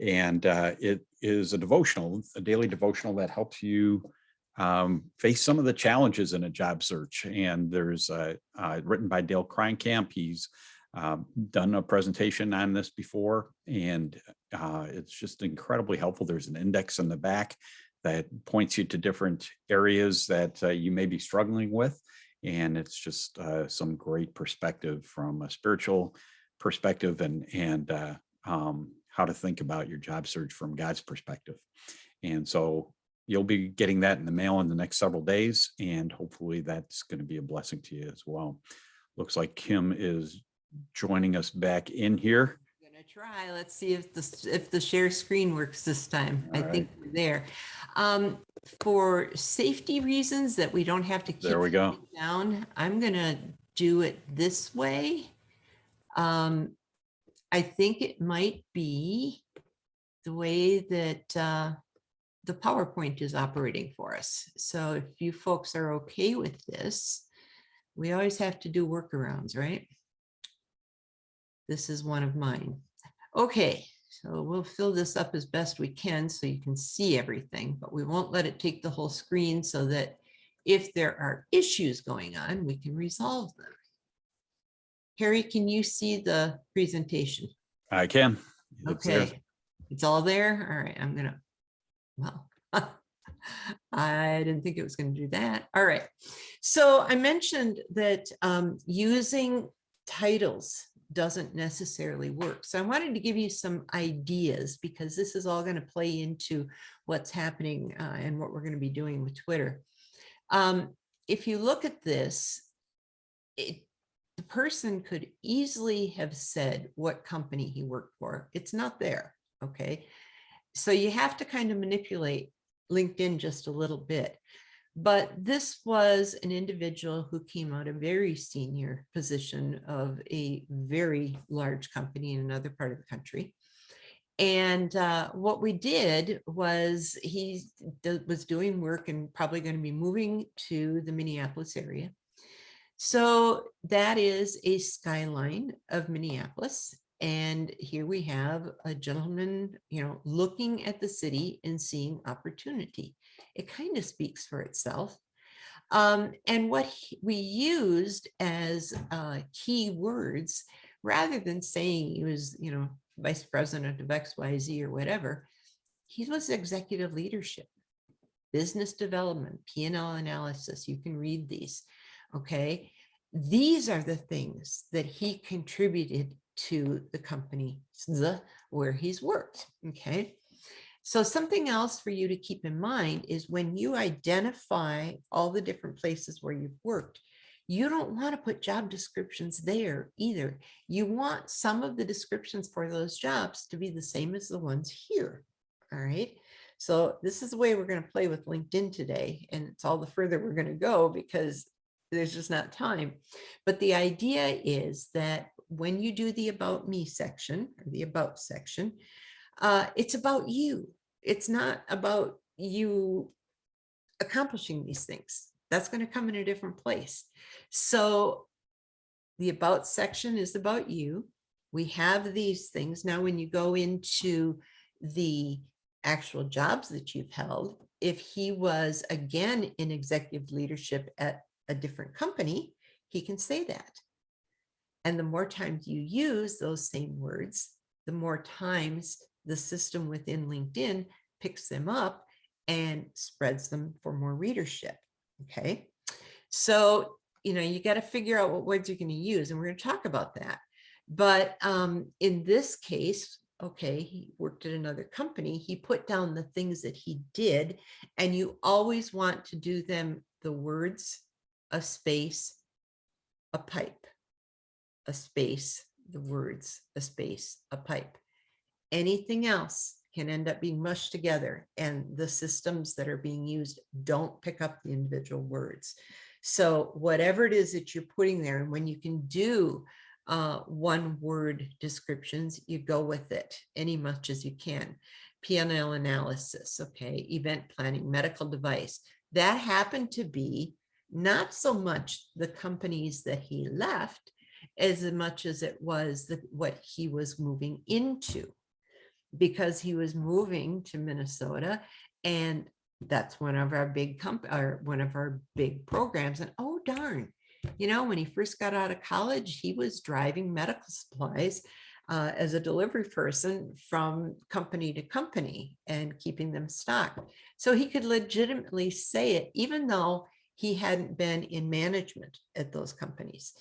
Speaker 1: And it is a devotional, a daily devotional that helps you face some of the challenges in a job search. And there's written by Dale Kreinkamp. He's done a presentation on this before, and it's just incredibly helpful. There's an index in the back that points you to different areas that you may be struggling with. And it's just some great perspective from a spiritual perspective, and how to think about your job search from God's perspective. And so you'll be getting that in the mail in the next several days, and hopefully that's going to be a blessing to you as well. Looks like Kim is joining us back in here.
Speaker 3: I'm gonna try. Let's see if the share screen works this time.
Speaker 1: All
Speaker 3: I think we're there. For safety reasons that we don't have to keep
Speaker 1: There we go.
Speaker 3: down, I'm gonna do it this way. I think it might be the way that the PowerPoint is operating for us. So if you folks are okay with this, we always have to do workarounds, right? This is one of mine. Okay, so we'll fill this up as best we can so you can see everything, but we won't let it take the whole screen, so that if there are issues going on, we can resolve them. Harry, can you see the presentation?
Speaker 1: I can.
Speaker 3: Okay, it's all there. All right, I'm gonna, well, I didn't think it was going to do that. All right. So I mentioned that using titles doesn't necessarily work. So I wanted to give you some ideas because this is all going to play into what's happening and what we're going to be doing with Twitter. If you look at this, the person could easily have said what company he worked for. It's not there. Okay. So you have to kind of manipulate LinkedIn just a little bit. But this was an individual who came out a very senior position of a very large company in another part of the country. And what we did was he was doing work and probably going to be moving to the Minneapolis area. So that is a skyline of Minneapolis. And here we have a gentleman, looking at the city and seeing opportunity. It kind of speaks for itself. And what we used as key words, rather than saying he was, vice president of XYZ or whatever, he was executive leadership, business development, P&L analysis. You can read these. Okay. These are the things that he contributed to the company where he's worked. Okay. So something else for you to keep in mind is when you identify all the different places where you've worked, you don't want to put job descriptions there either. You want some of the descriptions for those jobs to be the same as the ones here. All right. So this is the way we're going to play with LinkedIn today. And it's all the further we're going to go because there's just not time. But the idea is that when you do the About Me section or the About section, it's about you. It's not about you accomplishing these things. That's going to come in a different place. So the About section is about you. We have these things. Now, when you go into the actual jobs that you've held, if he was again in executive leadership at a different company, he can say that. And the more times you use those same words, the more times the system within LinkedIn picks them up and spreads them for more readership. Okay. So, you got to figure out what words you're going to use, and we're going to talk about that. But in this case, okay, he worked at another company. He put down the things that he did, and you always want to do them the words, a space, a pipe, a space, the words, a space, a pipe. Anything else can end up being mushed together, and the systems that are being used don't pick up the individual words. So whatever it is that you're putting there, and when you can do one word descriptions, you go with it any much as you can. P&L analysis, okay, event planning, medical device. That happened to be not so much the companies that he left as much as it was what he was moving into, because he was moving to Minnesota, and that's one of our big programs. And oh darn, when he first got out of college, he was driving medical supplies as a delivery person from company to company and keeping them stocked. So he could legitimately say it, even though he hadn't been in management at those companies.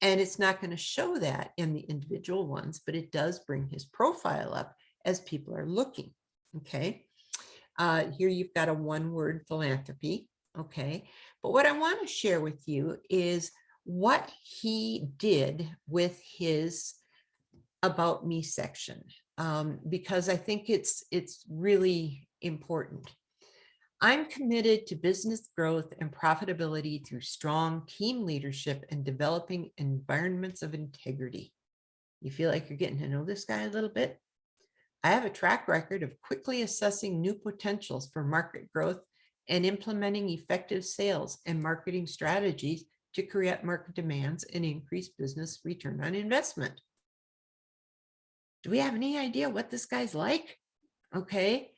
Speaker 3: And it's not going to show that in the individual ones, but it does bring his profile up as people are looking. Okay. Here you've got a one-word philanthropy. Okay. But what I want to share with you is what he did with his About Me section, because I think it's really important. I'm committed to business growth and profitability through strong team leadership and developing environments of integrity. You feel like you're getting to know this guy a little bit? I have a track record of quickly assessing new potentials for market growth and implementing effective sales and marketing strategies to create market demands and increase business return on investment. Do we have any idea what this guy's like? Okay.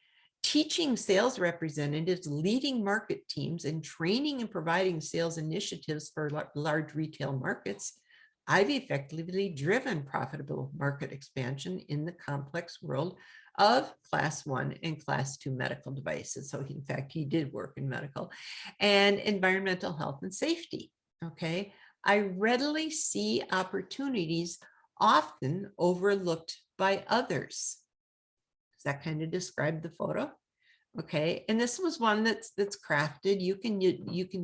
Speaker 3: Teaching sales representatives, leading market teams, and training and providing sales initiatives for large retail markets, I've effectively driven profitable market expansion in the complex world of class 1 and class 2 medical devices. So in fact, he did work in medical and environmental health and safety. Okay. I readily see opportunities often overlooked by others. Does that kind of describe the photo? Okay, and this was one that's crafted. You can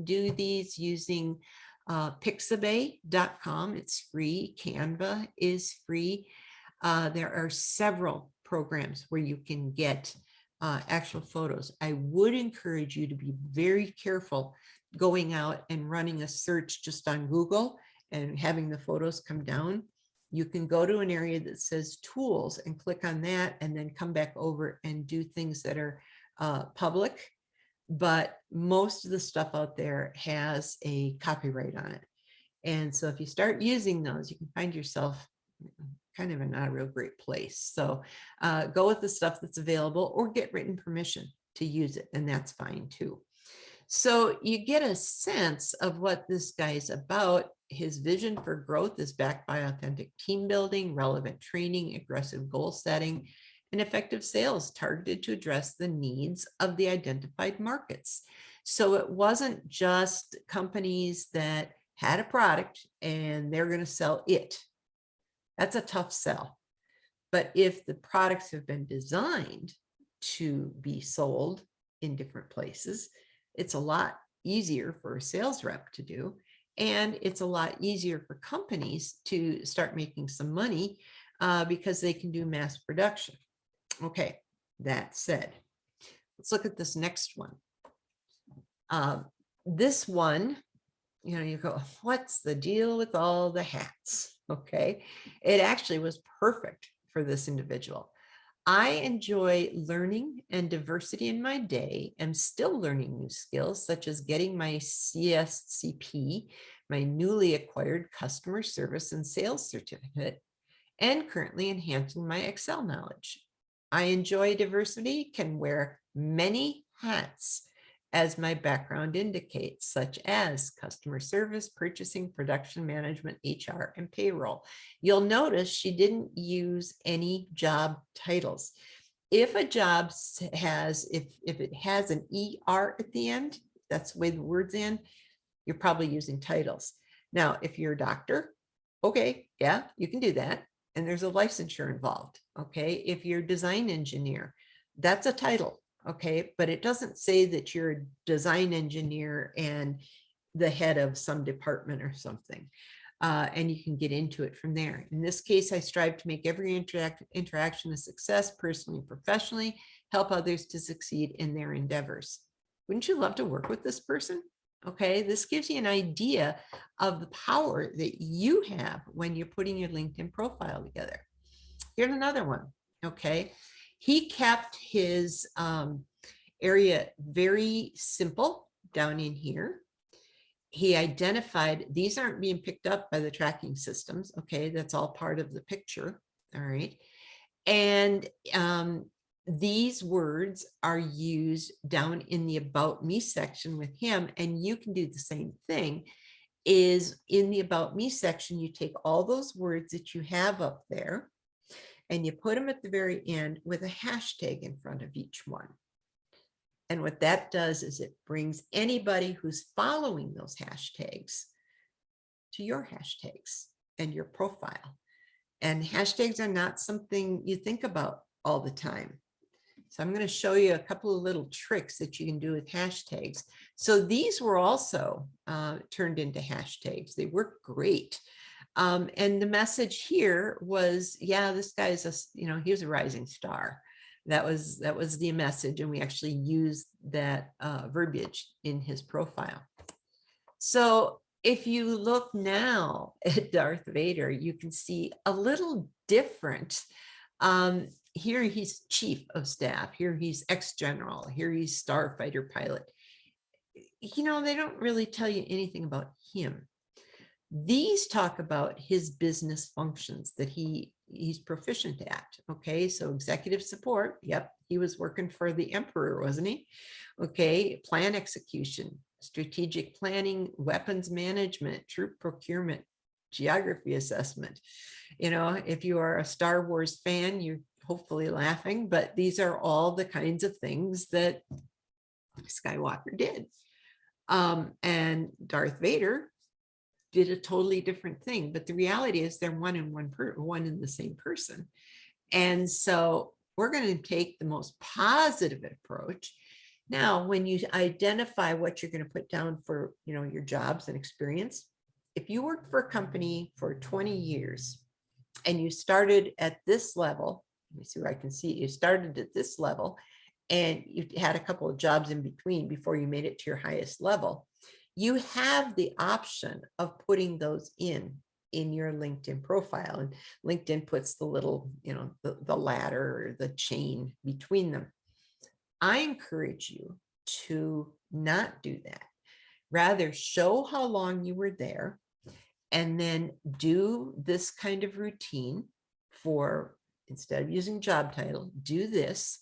Speaker 3: do these using 𝙎𝙊𝙆𝙀.com. It's free. Canva is free. There are several programs where you can get actual photos. I would encourage you to be very careful going out and running a search just on Google and having the photos come down. You can go to an area that says tools and click on that and then come back over and do things that are public, but most of the stuff out there has a copyright on it. And so if you start using those, you can find yourself kind of in not a real great place. So go with the stuff that's available or get written permission to use it, and that's fine too. So you get a sense of what this guy is about. His vision for growth is backed by authentic team building, relevant training, aggressive goal setting, and effective sales targeted to address the needs of the identified markets. So it wasn't just companies that had a product and they're going to sell it. That's a tough sell. But if the products have been designed to be sold in different places, it's a lot easier for a sales rep to do. And it's a lot easier for companies to start making some money because they can do mass production. Okay, that said, let's look at this next one. This one, you go, what's the deal with all the hats? Okay, it actually was perfect for this individual. I enjoy learning and diversity in my day. I'm still learning new skills, such as getting my CSCP, my newly acquired customer service and sales certificate, and currently enhancing my Excel knowledge. I enjoy diversity, can wear many hats, as my background indicates, such as customer service, purchasing, production management, HR, and payroll. You'll notice she didn't use any job titles. If a job has, if it has an ER at the end, that's the way the words end, you're probably using titles. Now, if you're a doctor, okay, yeah, you can do that. And there's a licensure involved. Okay, if you're a design engineer, that's a title. Okay, but it doesn't say that you're a design engineer and the head of some department or something. And you can get into it from there. In this case, I strive to make every interaction a success, personally and professionally, help others to succeed in their endeavors. Wouldn't you love to work with this person? Okay, this gives you an idea of the power that you have when you're putting your LinkedIn profile together. Here's another one. Okay, he kept his area very simple down in here. He identified, these aren't being picked up by the tracking systems. Okay, that's all part of the picture. All right. And these words are used down in the About Me section with him. And you can do the same thing. Is in the About Me section, you take all those words that you have up there and you put them at the very end with a hashtag in front of each one. And what that does is it brings anybody who's following those hashtags to your hashtags and your profile. And hashtags are not something you think about all the time. So I'm going to show you a couple of little tricks that you can do with hashtags. So these were also turned into hashtags. They work great. And the message here was, yeah, this guy's he was a rising star. That was the message, and we actually used that verbiage in his profile. So if you look now at Darth Vader, you can see a little different. Here he's chief of staff. Here he's ex-general. Here he's starfighter pilot. They don't really tell you anything about him. These talk about his business functions that he's proficient at. Okay, so executive support. Yep, he was working for the emperor, wasn't he? Okay, plan execution, strategic planning, weapons management, troop procurement, geography assessment. If you are a Star Wars fan, you hopefully laughing, but these are all the kinds of things that Skywalker did. And Darth Vader did a totally different thing. But the reality is they're one and the same person. And so we're going to take the most positive approach. Now, when you identify what you're going to put down for, your jobs and experience, if you worked for a company for 20 years and you started at this level, let me see where I can see, you started at this level and you had a couple of jobs in between before you made it to your highest level, you have the option of putting those in your LinkedIn profile. And LinkedIn puts the little, the ladder or the chain between them. I encourage you to not do that. Rather, show how long you were there and then do this kind of routine for, instead of using job title, do this.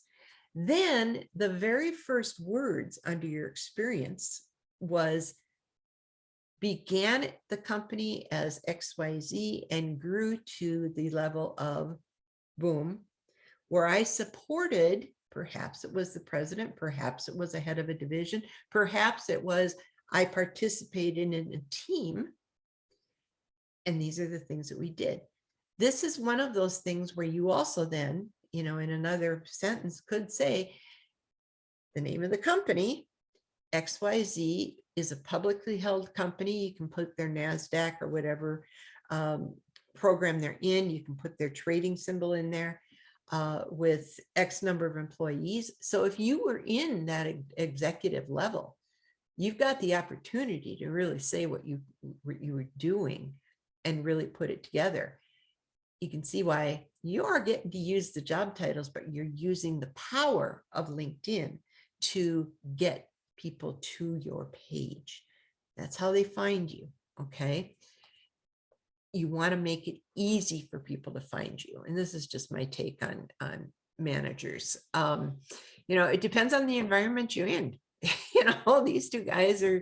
Speaker 3: Then the very first words under your experience was began at the company as XYZ and grew to the level of boom, where I supported, perhaps it was the president, perhaps it was a head of a division, perhaps it was I participated in a team. And these are the things that we did. This is one of those things where you also then, in another sentence could say the name of the company, XYZ is a publicly held company. You can put their NASDAQ or whatever program they're in. You can put their trading symbol in there with X number of employees. So if you were in that executive level, you've got the opportunity to really say what you were doing and really put it together. You can see why you are getting to use the job titles, but you're using the power of LinkedIn to get people to your page. That's how they find you. Okay. You want to make it easy for people to find you. And this is just my take on managers. It depends on the environment you're in. These two guys are,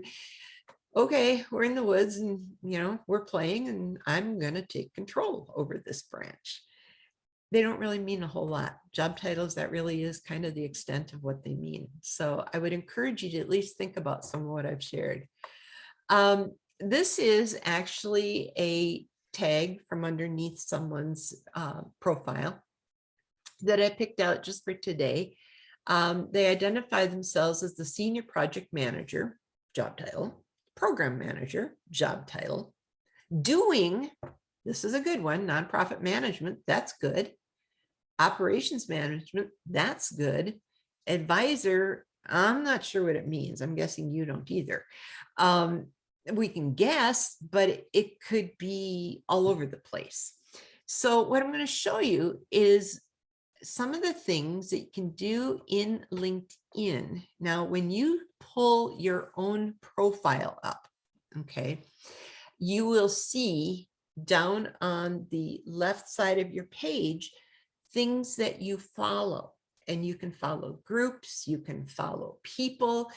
Speaker 3: okay, we're in the woods and, we're playing and I'm going to take control over this branch. They don't really mean a whole lot. Job titles, that really is kind of the extent of what they mean. So I would encourage you to at least think about some of what I've shared. This is actually a tag from underneath someone's profile that I picked out just for today. They identify themselves as the senior project manager, job title, program manager, job title, doing, this is a good one, nonprofit management, that's good. Operations management, that's good. Advisor, I'm not sure what it means. I'm guessing you don't either. We can guess, but it could be all over the place. So what I'm going to show you is some of the things that you can do in LinkedIn. Now, when you pull your own profile up, okay, you will see down on the left side of your page things that you follow. And you can follow groups, you can follow people,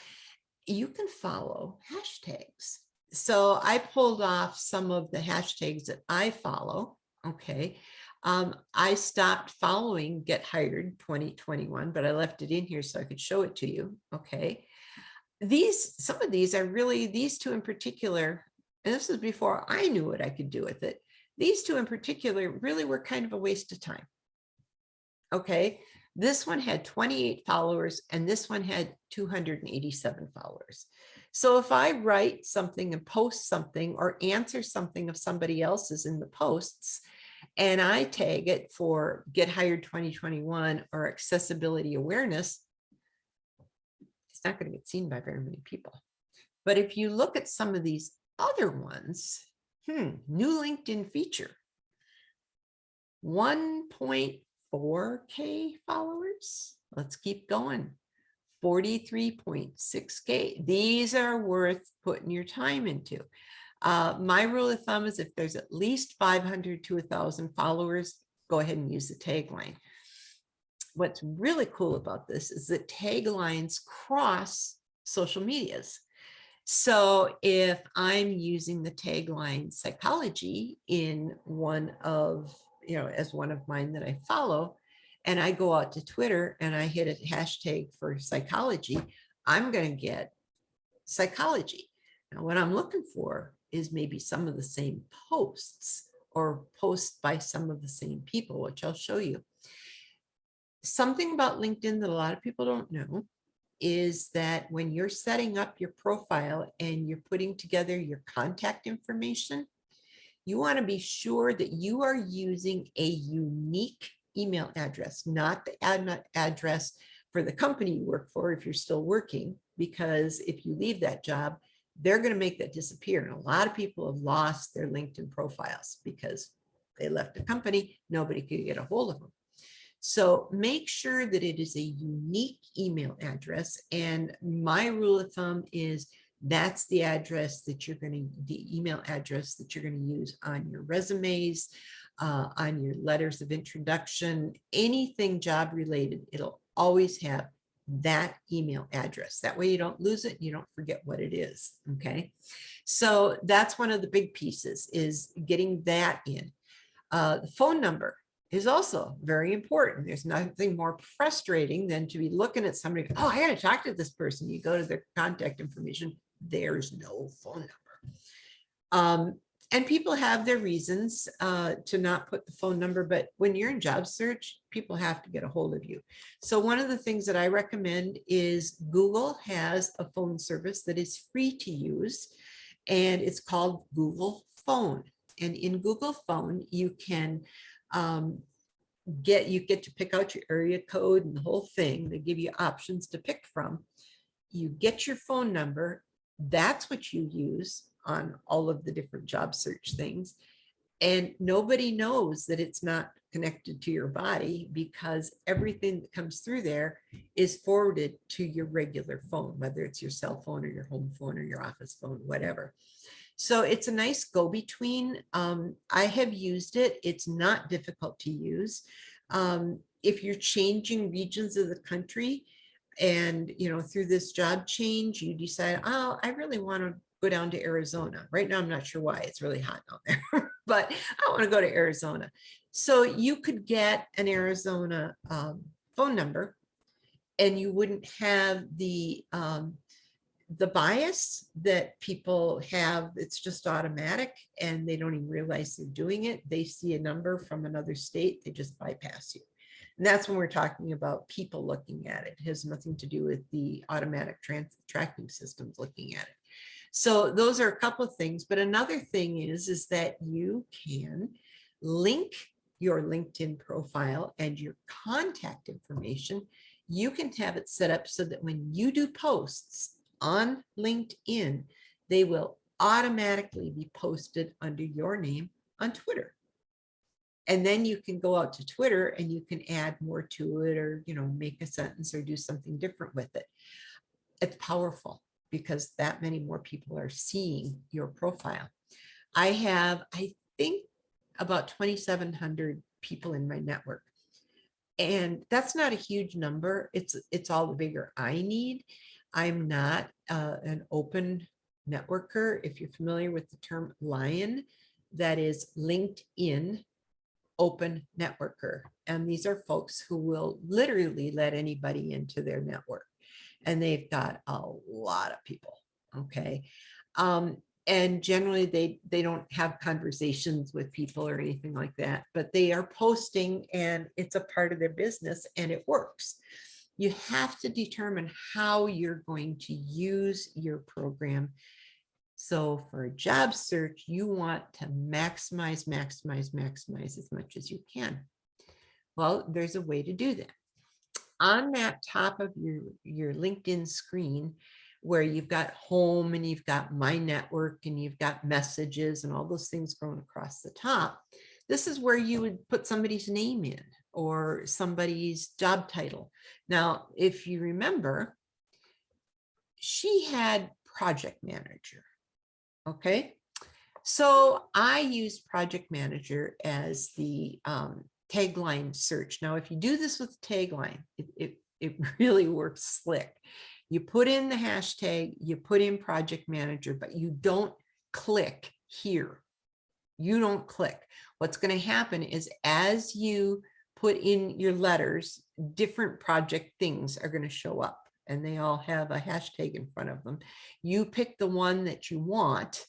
Speaker 3: you can follow hashtags. So I pulled off some of the hashtags that I follow. Okay. I stopped following Get Hired 2021, but I left it in here so I could show it to you. Okay. Some of these are really, these two in particular, and this is before I knew what I could do with it. These two in particular really were kind of a waste of time. Okay. This one had 28 followers and this one had 287 followers. So if I write something and post something or answer something of somebody else's in the posts, and I tag it for Get Hired 2021 or accessibility awareness, it's not going to get seen by very many people. But if you look at some of these other ones, new LinkedIn feature, 1.4K followers. Let's keep going. 43.6K. These are worth putting your time into. My rule of thumb is if there's at least 500 to 1,000 followers, go ahead and use the tagline. What's really cool about this is that taglines cross social medias. So if I'm using the tagline psychology in one of, as one of mine that I follow, and I go out to Twitter and I hit a hashtag for psychology, I'm going to get psychology. Now, what I'm looking for is maybe some of the same posts or posts by some of the same people, which I'll show you. Something about LinkedIn that a lot of people don't know is that when you're setting up your profile and you're putting together your contact information, you want to be sure that you are using a unique email address, not the address for the company you work for if you're still working, because if you leave that job, they're going to make that disappear. And a lot of people have lost their LinkedIn profiles because they left the company, nobody could get a hold of them. So make sure that it is a unique email address. And my rule of thumb is that's the address that you're going to, the email address that you're going to use on your resumes, on your letters of introduction, anything job related, it'll always have that email address. That way you don't lose it, you don't forget what it is. Okay. So that's one of the big pieces, is getting that in. The phone number is also very important. There's nothing more frustrating than to be looking at somebody, oh, I got to talk to this person. You go to their contact information, there's no phone number. And people have their reasons to not put the phone number, but when you're in job search, people have to get a hold of you. So one of the things that I recommend is Google has a phone service that is free to use, and it's called Google Phone. And in Google Phone, you can get to pick out your area code and the whole thing. They give you options to pick from. You get your phone number. That's what you use on all of the different job search things. And nobody knows that it's not connected to your body, because everything that comes through there is forwarded to your regular phone, whether it's your cell phone or your home phone or your office phone, whatever. So it's a nice go-between. I have used it. It's not difficult to use. If you're changing regions of the country and, you know, through this job change, you decide, oh, I really want to go down to Arizona. Right now, I'm not sure why. It's really hot down there, but I want to go to Arizona. So you could get an Arizona phone number, and you wouldn't have the bias that people have. It's just automatic, and they don't even realize they're doing it. They see a number from another state, they just bypass you. And that's when we're talking about people looking at it. It has nothing to do with the automatic tracking systems looking at it. So those are a couple of things. But another thing is that you can link your LinkedIn profile and your contact information. You can have it set up so that when you do posts on LinkedIn, they will automatically be posted under your name on Twitter. And then you can go out to Twitter and you can add more to it, or, you know, make a sentence or do something different with it. It's powerful because that many more people are seeing your profile. I have, I think, about 2,700 people in my network. And that's not a huge number. It's all the bigger I need. I'm not an open networker. If you're familiar with the term LION, that is LinkedIn Open Networker. And these are folks who will literally let anybody into their network. And they've got a lot of people, okay? And generally they don't have conversations with people or anything like that, but they are posting, and it's a part of their business, and it works. You have to determine how you're going to use your program. So for a job search, you want to maximize as much as you can. Well, there's a way to do that. On that top of your LinkedIn screen, where you've got home and you've got my network and you've got messages and all those things going across the top, this is where you would put somebody's name in or somebody's job title. Now, if you remember, she had project manager. Okay. So I use project manager as the tagline search. Now, if you do this with tagline, it really works slick. You put in the hashtag, you put in project manager, but you don't click here. You don't click. What's going to happen is as you put in your letters, different project things are going to show up, and they all have a hashtag in front of them. You pick the one that you want,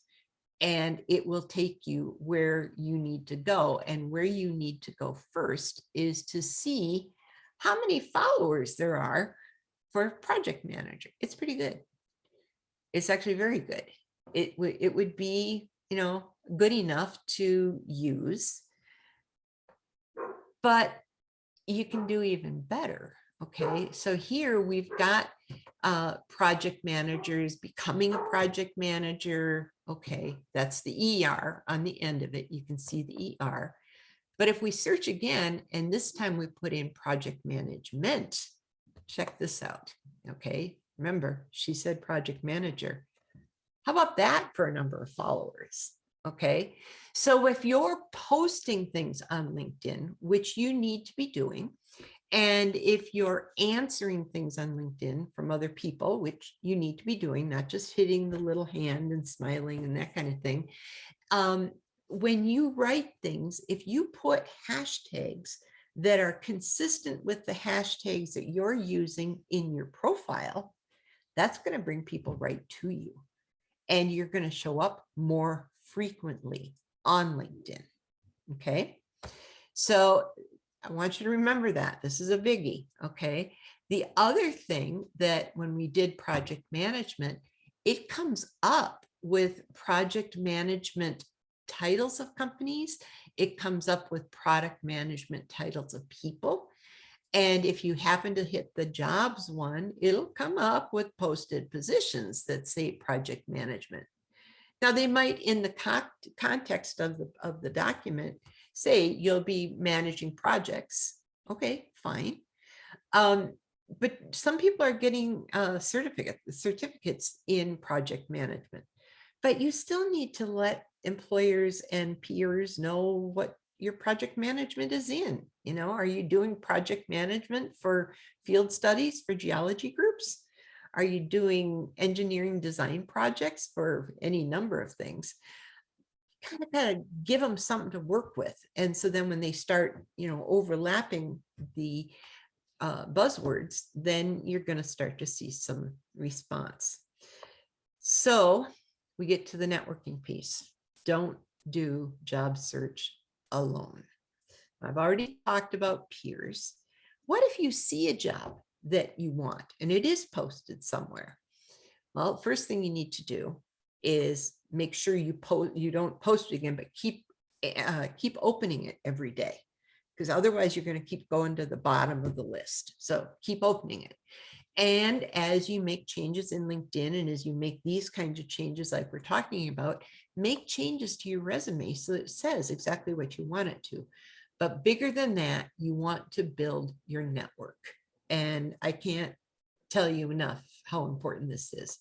Speaker 3: and it will take you where you need to go. And where you need to go first is to see how many followers there are for project manager. It's pretty good. It's actually very good. It would be, good enough to use, but you can do even better. Okay, so here we've got project managers becoming a project manager. Okay, that's the ER on the end of it. You can see the ER. But if we search again, and this time we put in project management, check this out. Okay, remember, she said project manager. How about that for a number of followers? Okay, so if you're posting things on LinkedIn, which you need to be doing, and if you're answering things on LinkedIn from other people, which you need to be doing, not just hitting the little hand and smiling and that kind of thing. When you write things, if you put hashtags that are consistent with the hashtags that you're using in your profile, that's going to bring people right to you. And you're going to show up more frequently on LinkedIn. Okay. So I want you to remember that this is a biggie. Okay. The other thing that when we did project management, it comes up with project management titles of companies. It comes up with product management titles of people. And if you happen to hit the jobs one, it'll come up with posted positions that say project management. Now they might, in the context of the document, say you'll be managing projects. Okay, fine. But some people are getting certificates in project management, but you still need to let employers and peers know what your project management is in. Are you doing project management for field studies for geology groups? Are you doing engineering design projects for any number of things? Kind of gotta give them something to work with. And so then when they start, overlapping the buzzwords, then you're going to start to see some response. So we get to the networking piece. Don't do job search alone. I've already talked about peers. What if you see a job that you want and it is posted somewhere? Well, first thing you need to do is make sure you don't post it again, but keep opening it every day, because otherwise you're going to keep going to the bottom of the list. So keep opening it. And as you make changes in LinkedIn, and as you make these kinds of changes like we're talking about, make changes to your resume so it says exactly what you want it to. But bigger than that, you want to build your network. And I can't tell you enough how important this is.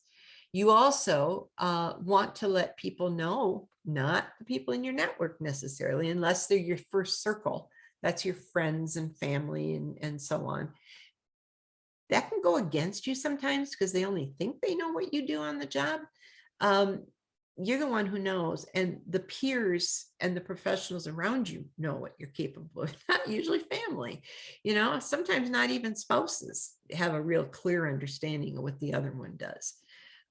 Speaker 3: You also want to let people know, not the people in your network necessarily, unless they're your first circle. That's your friends and family and so on. That can go against you sometimes because they only think they know what you do on the job. You're the one who knows, and the peers and the professionals around you know what you're capable of. Not usually family, sometimes not even spouses have a real clear understanding of what the other one does.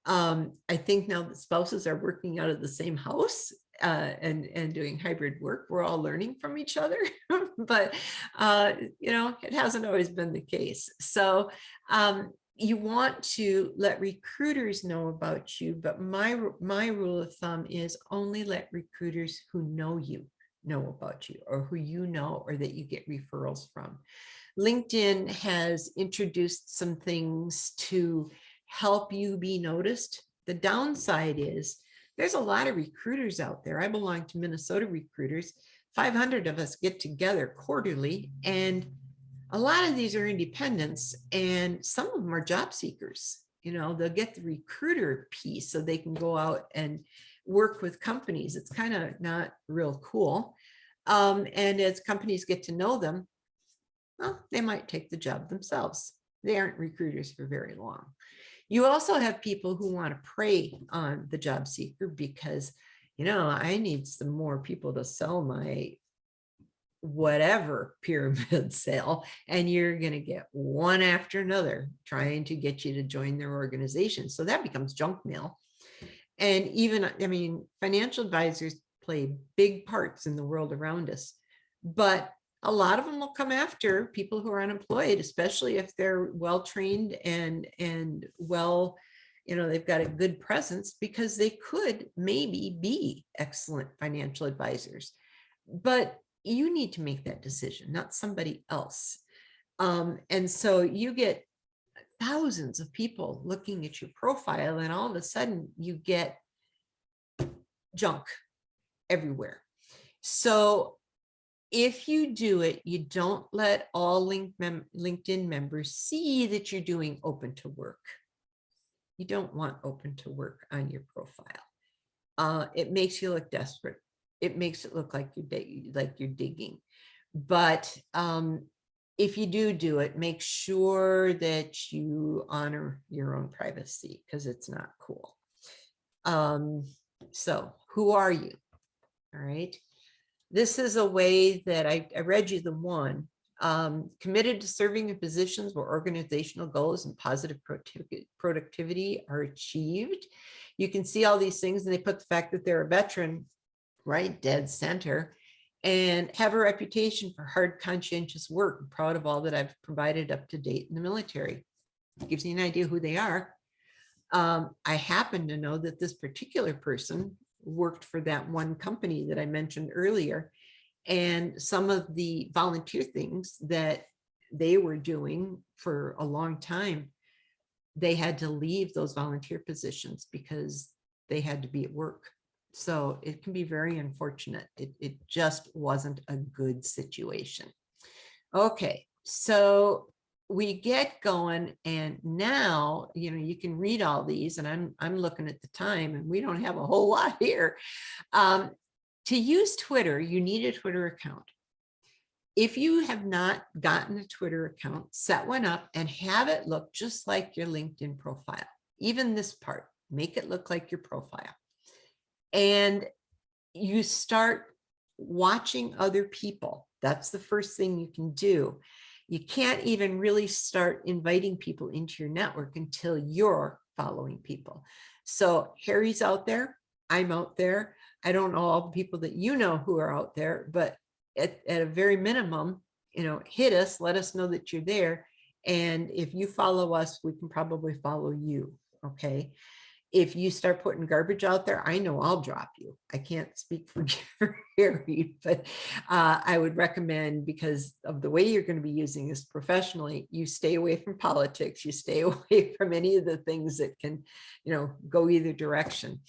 Speaker 3: I think now that spouses are working out of the same house and doing hybrid work, we're all learning from each other, but it hasn't always been the case. So you want to let recruiters know about you, but my rule of thumb is only let recruiters who know you know about you, or who you know, or that you get referrals from. LinkedIn has introduced some things to help you be noticed. The downside is there's a lot of recruiters out there. I belong to Minnesota Recruiters. 500 of us get together quarterly, and a lot of these are independents, and some of them are job seekers. They'll get the recruiter piece so they can go out and work with companies. It's kind of not real cool. And as companies get to know them, well, they might take the job themselves. They aren't recruiters for very long. You also have people who want to prey on the job seeker because, I need some more people to sell my whatever pyramid sale, and you're going to get one after another trying to get you to join their organization. So that becomes junk mail. And even, I mean, financial advisors play big parts in the world around us, but a lot of them will come after people who are unemployed, especially if they're well-trained and well, they've got a good presence, because they could maybe be excellent financial advisors. But you need to make that decision, not somebody else. And so you get thousands of people looking at your profile, and all of a sudden you get junk everywhere. So if you do it, you don't let all LinkedIn members see that you're doing open to work. You don't want open to work on your profile. It makes you look desperate. It makes it look like you're digging. But if you do it, make sure that you honor your own privacy, because it's not cool. So who are you? All right. This is a way that I read you the one. Committed to serving in positions where organizational goals and positive productivity are achieved. You can see all these things, and they put the fact that they're a veteran right dead center, and have a reputation for hard, conscientious work. I'm proud of all that I've provided up to date in the military. It gives you an idea who they are. I happen to know that this particular person worked for that one company that I mentioned earlier, and some of the volunteer things that they were doing for a long time, they had to leave those volunteer positions because they had to be at work. So it can be very unfortunate. It just wasn't a good situation. Okay, so we get going, and now you can read all these, and I'm looking at the time, and we don't have a whole lot here. To use Twitter, you need a Twitter account. If you have not gotten a Twitter account, set one up and have it look just like your LinkedIn profile. Even this part, make it look like your profile. And you start watching other people. That's the first thing you can do. You can't even really start inviting people into your network until you're following people. So Harry's out there, I'm out there. I don't know all the people that you know who are out there, but at a very minimum, hit us, let us know that you're there. And if you follow us, we can probably follow you. Okay. If you start putting garbage out there, I know I'll drop you. I can't speak for Harry, but I would recommend, because of the way you're going to be using this professionally, you stay away from politics. You stay away from any of the things that can, go either direction.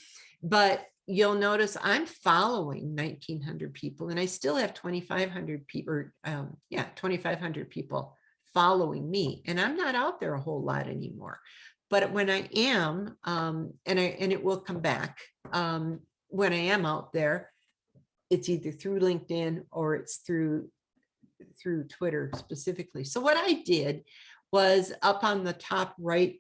Speaker 3: But you'll notice I'm following 1,900 people, and I still have 2,500 people, 2,500 people following me, and I'm not out there a whole lot anymore. But when I am, and it will come back, when I am out there, it's either through LinkedIn or it's through Twitter specifically. So what I did was, up on the top right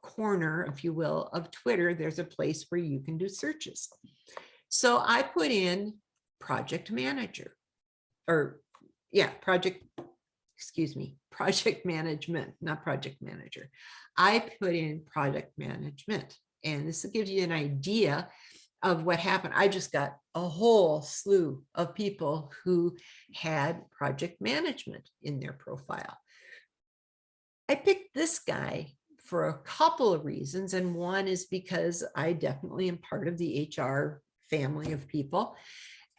Speaker 3: corner, if you will, of Twitter, there's a place where you can do searches. So I put in project manager, project management, not project manager. I put in project management, and this gives you an idea of what happened. I just got a whole slew of people who had project management in their profile. I picked this guy for a couple of reasons, and one is because I definitely am part of the HR family of people.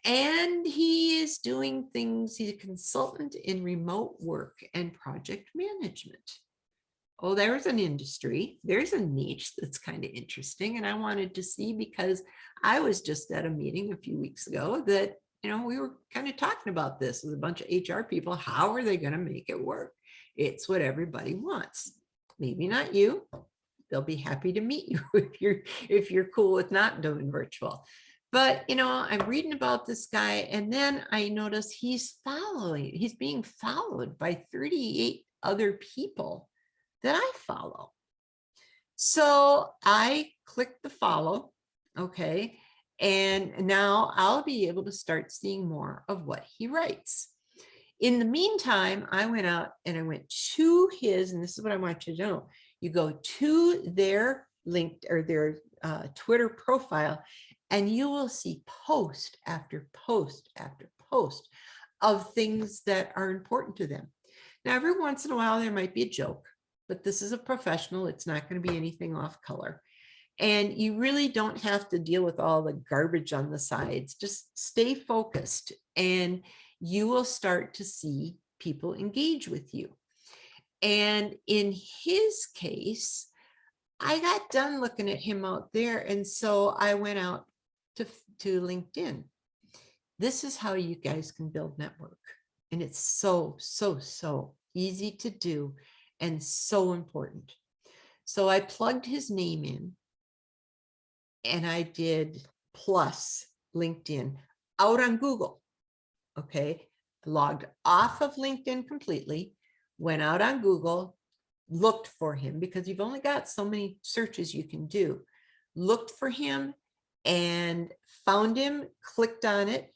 Speaker 3: And he is doing things, he's a consultant in remote work and project management. Oh, there's an industry, there's a niche that's kind of interesting. And I wanted to see, because I was just at a meeting a few weeks ago that, we were kind of talking about this with a bunch of HR people. How are they going to make it work? It's what everybody wants. Maybe not you. They'll be happy to meet you if you're cool with not doing virtual. But, I'm reading about this guy, and then I notice he's being followed by 38 other people that I follow. So I click the follow. Okay. And now I'll be able to start seeing more of what he writes. In the meantime, I went out and I went to his, and this is what I want you to know. You go to their link or their Twitter profile, and you will see post after post after post of things that are important to them. Now, every once in a while, there might be a joke, but this is a professional. It's not going to be anything off color. And you really don't have to deal with all the garbage on the sides. Just stay focused and you will start to see people engage with you. And in his case, I got done looking at him out there. And so I went out to LinkedIn. This is how you guys can build network. And it's so easy to do and so important. So I plugged his name in and I did plus LinkedIn out on Google. Okay, logged off of LinkedIn completely, went out on Google, looked for him because you've only got so many searches you can do. Looked for him and found him, clicked on it.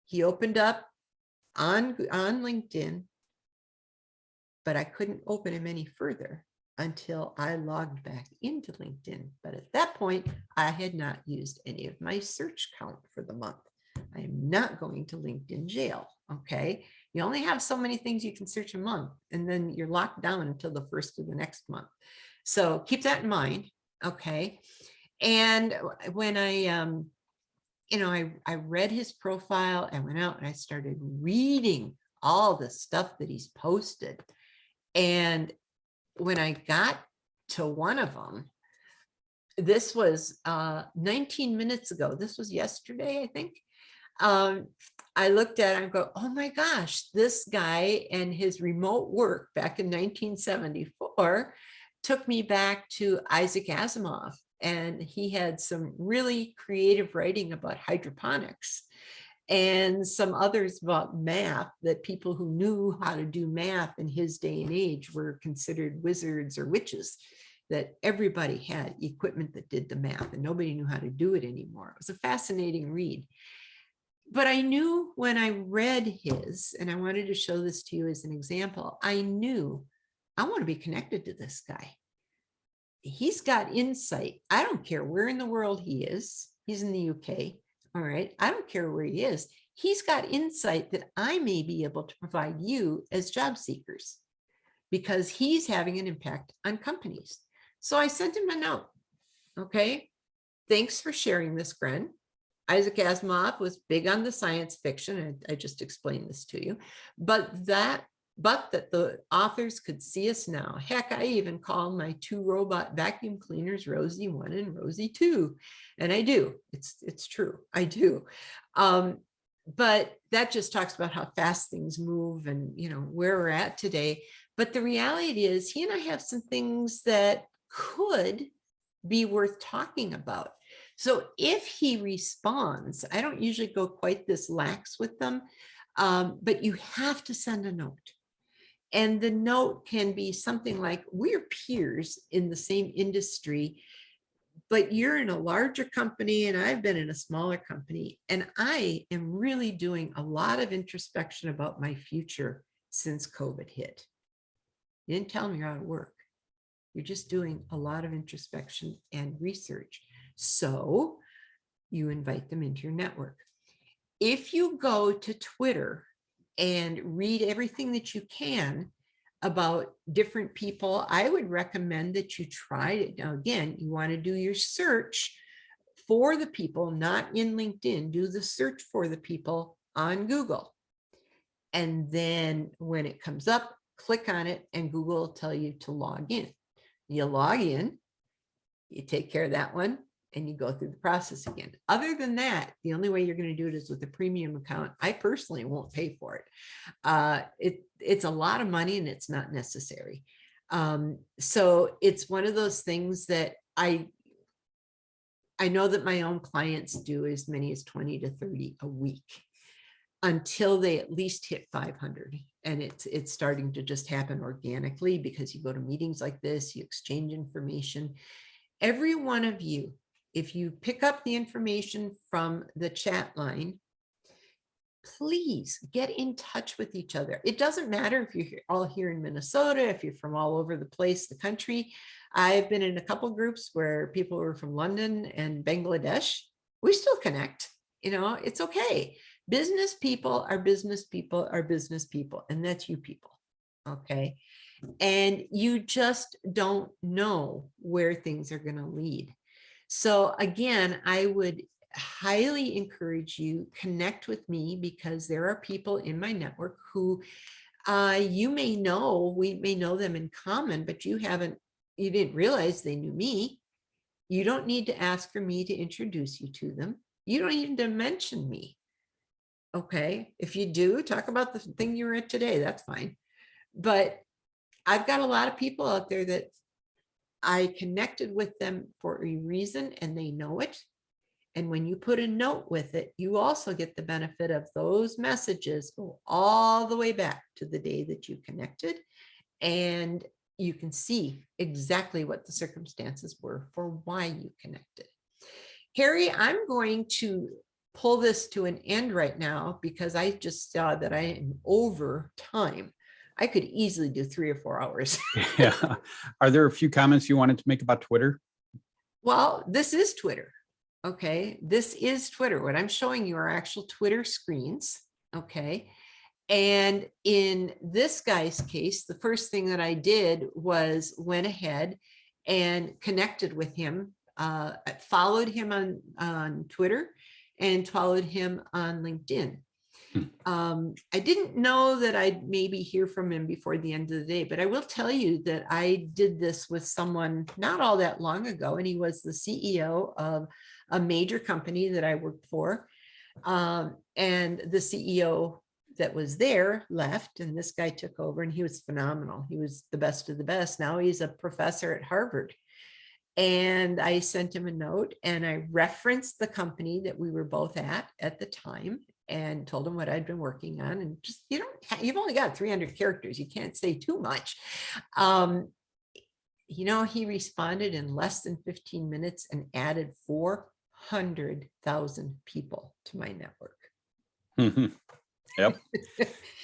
Speaker 3: He opened up on LinkedIn, but I couldn't open him any further until I logged back into LinkedIn. But at that point, I had not used any of my search count for the month. I am not going to LinkedIn jail. Okay. You only have so many things you can search a month, and then you're locked down until the first of the next month. So keep that in mind. Okay. And when I read his profile, I went out and I started reading all the stuff that he's posted. And when I got to one of them, this was 19 minutes ago. This was yesterday, I think. I looked at it and go, oh my gosh, this guy and his remote work back in 1974 took me back to Isaac Asimov. And he had some really creative writing about hydroponics and some others about math, that people who knew how to do math in his day and age were considered wizards or witches, that everybody had equipment that did the math and nobody knew how to do it anymore. It was a fascinating read. But I knew when I read his, and I wanted to show this to you as an example, I knew I want to be connected to this guy. He's got insight. I don't care where in the world he is. He's in the UK. All right. I don't care where he is. He's got insight that I may be able to provide you as job seekers, because he's having an impact on companies. So I sent him a note. Okay. Thanks for sharing this, Gren. Isaac Asimov was big on the science fiction, and I just explained this to you, but that the authors could see us now. Heck, I even call my 2 robot vacuum cleaners Rosie 1 and Rosie 2. And I do. It's true. I do. But that just talks about how fast things move and, where we're at today. But the reality is he and I have some things that could be worth talking about. So if he responds, I don't usually go quite this lax with them, but you have to send a note. And the note can be something like, we're peers in the same industry, but you're in a larger company and I've been in a smaller company. And I am really doing a lot of introspection about my future since COVID hit. You didn't tell me you're out of work. You're just doing a lot of introspection and research. So you invite them into your network. If you go to Twitter and read everything that you can about different people, I would recommend that you try it. Now, again, you want to do your search for the people, not in LinkedIn. Do the search for the people on Google. And then when it comes up, click on it and Google will tell you to log in. You log in, you take care of that one, and you go through the process again. Other than that, the only way you're going to do it is with a premium account. I personally won't pay for it. It's a lot of money and it's not necessary. So it's one of those things that I know that my own clients do as many as 20 to 30 a week until they at least hit 500. And it's starting to just happen organically because you go to meetings like this, you exchange information. Every one of you, if you pick up the information from the chat line, please get in touch with each other. It doesn't matter if you're all here in Minnesota, if you're from all over the place, the country. I've been in a couple groups where people were from London and Bangladesh. We still connect, it's okay. Business people are business people are business people, and that's you people. Okay. And you just don't know where things are going to lead. So again, I would highly encourage you connect with me, because there are people in my network who you may know, we may know them in common, but you didn't realize they knew me. You don't need to ask for me to introduce you to them. You don't need to mention me. Okay. If you do, talk about the thing you were at today, that's fine. But I've got a lot of people out there that I connected with them for a reason, and they know it. And when you put a note with it, you also get the benefit of those messages go all the way back to the day that you connected. And you can see exactly what the circumstances were for why you connected. Harry, I'm going to pull this to an end right now, because I just saw that I am over time. I could easily do 3 or 4 hours.
Speaker 1: Yeah. Are there a few comments you wanted to make about Twitter?
Speaker 3: Well, this is Twitter. Okay. This is Twitter. What I'm showing you are actual Twitter screens. Okay. And in this guy's case, the first thing that I did was went ahead and connected with him, followed him on Twitter, and followed him on LinkedIn. I didn't know that I'd maybe hear from him before the end of the day, but I will tell you that I did this with someone not all that long ago, and he was the CEO of a major company that I worked for. And the CEO that was there left, and this guy took over, and he was phenomenal. He was the best of the best. Now he's a professor at Harvard. And I sent him a note, and I referenced the company that we were both at the time, and told him what I'd been working on. And just, you've only got 300 characters. You can't say too much. He responded in less than 15 minutes and added 400,000 people to my network.
Speaker 1: Yep.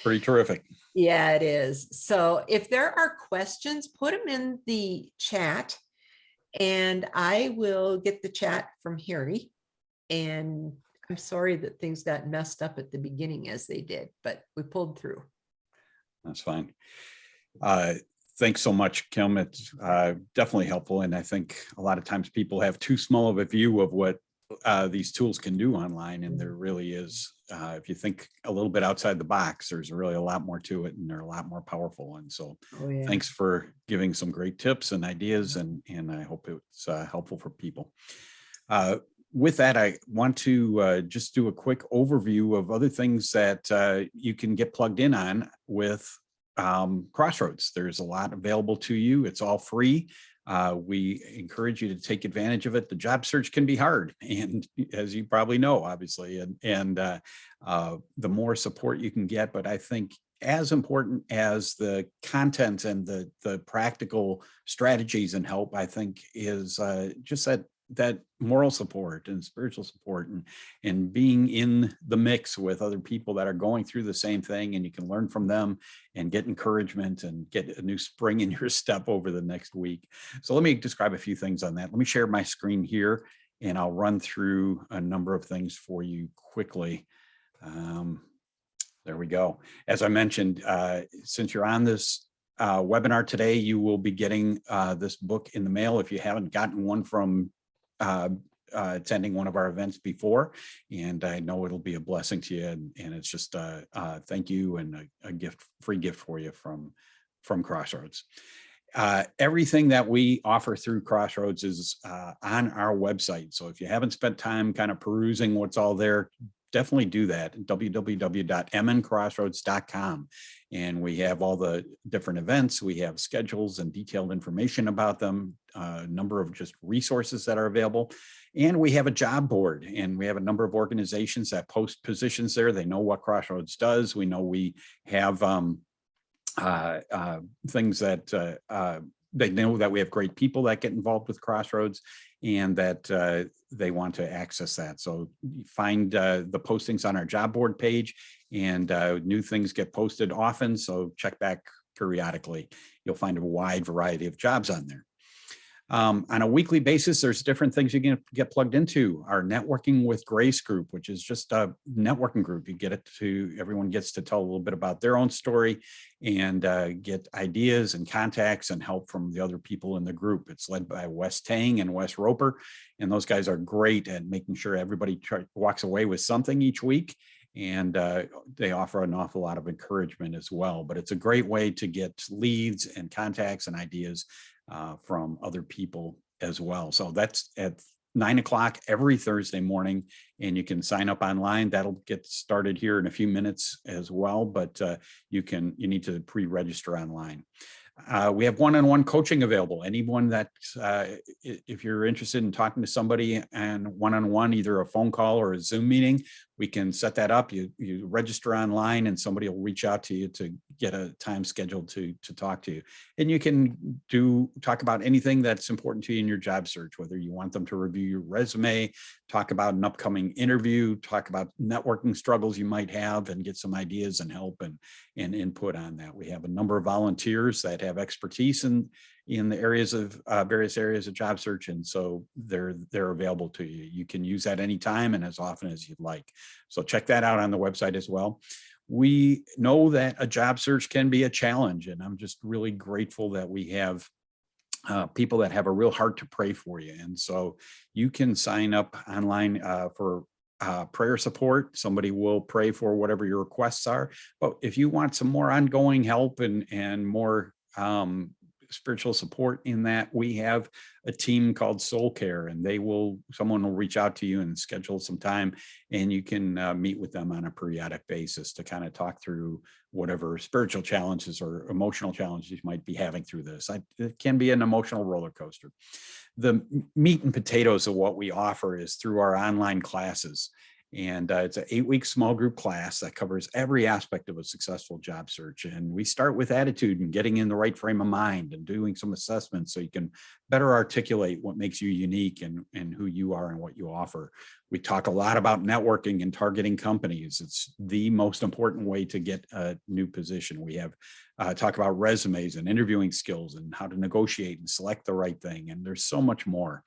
Speaker 1: Pretty terrific.
Speaker 3: Yeah, it is. So if there are questions, put them in the chat, and I will get the chat from Harry. And I'm sorry that things got messed up at the beginning as they did, but we pulled through.
Speaker 1: That's fine. Thanks so much, Kim. It's definitely helpful. And I think a lot of times people have too small of a view of what these tools can do online. And there really is, if you think a little bit outside the box, there's really a lot more to it, and they're a lot more powerful. And so thanks for giving some great tips and ideas. And I hope it's helpful for people. With that, I want to just do a quick overview of other things that you can get plugged in on with Crossroads. There's a lot available to you. It's all free. We encourage you to take advantage of it. The job search can be hard, and as you probably know, obviously, and the more support you can get, but I think as important as the content and the practical strategies and help, I think, is just that moral support and spiritual support, and being in the mix with other people that are going through the same thing, and you can learn from them and get encouragement and get a new spring in your step over the next week. So let me describe a few things on that. Let me share my screen here, and I'll run through a number of things for you quickly. There we go. As I mentioned, since you're on this webinar today, you will be getting this book in the mail if you haven't gotten one from attending one of our events before, and I know it'll be a blessing to you, and it's just thank you, and a free gift for you from Crossroads. Everything that we offer through Crossroads is on our website, so if you haven't spent time kind of perusing what's all there, definitely do that. www.mncrossroads.com. And we have all the different events. We have schedules and detailed information about them, a number of just resources that are available. And we have a job board, and we have a number of organizations that post positions there. They know what Crossroads does. We know we have things that they know that we have great people that get involved with Crossroads, and that they want to access that. So you find the postings on our job board page, and new things get posted often. So check back periodically. You'll find a wide variety of jobs on there. On a weekly basis, there's different things you can get plugged into. Our Networking with Grace group, which is just a networking group. You get it to, everyone gets to tell a little bit about their own story and get ideas and contacts and help from the other people in the group. It's led by Wes Tang and Wes Roper, and those guys are great at making sure everybody walks away with something each week. And they offer an awful lot of encouragement as well. But it's a great way to get leads and contacts and ideas from other people as well. So that's at 9 o'clock every Thursday morning, and you can sign up online. That'll get started here in a few minutes as well, but you need to pre-register online. We have one-on-one coaching available. Anyone that, if you're interested in talking to somebody and one-on-one, either a phone call or a Zoom meeting, we can set that up. You register online and somebody will reach out to you to get a time scheduled to talk to you. And you can talk about anything that's important to you in your job search, whether you want them to review your resume, talk about an upcoming interview, talk about networking struggles you might have, and get some ideas and help and input on that. We have a number of volunteers that have expertise in the areas of various areas of job search, and so they're available to you. You can use that anytime and as often as you'd like. So check that out on the website as well. We know that a job search can be a challenge, and I'm just really grateful that we have people that have a real heart to pray for you. And so you can sign up online for prayer support. Somebody will pray for whatever your requests are. But if you want some more ongoing help and more spiritual support in that, we have a team called Soul Care, and someone will reach out to you and schedule some time, and you can meet with them on a periodic basis to kind of talk through whatever spiritual challenges or emotional challenges you might be having through this. It can be an emotional roller coaster. The meat and potatoes of what we offer is through our online classes. And it's an 8-week small group class that covers every aspect of a successful job search. And we start with attitude and getting in the right frame of mind and doing some assessments so you can better articulate what makes you unique and who you are and what you offer. We talk a lot about networking and targeting companies. It's the most important way to get a new position. We have talk about resumes and interviewing skills and how to negotiate and select the right thing. And there's so much more.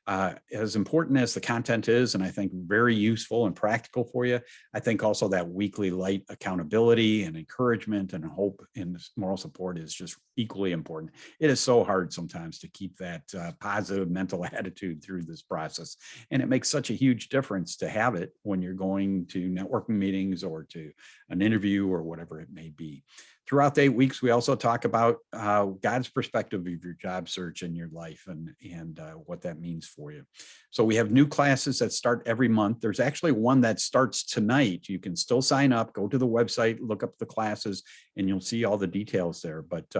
Speaker 1: As important as the content is, and I think very useful and practical for you, I think also that weekly light accountability and encouragement and hope and moral support is just equally important. It is so hard sometimes to keep that positive mental attitude through this process. And it makes such a huge difference to have it when you're going to networking meetings or to an interview or whatever it may be. Throughout the 8 weeks, we also talk about God's perspective of your job search and your life and what that means for you. So we have new classes that start every month. There's actually one that starts tonight. You can still sign up, go to the website, look up the classes, and you'll see all the details there. But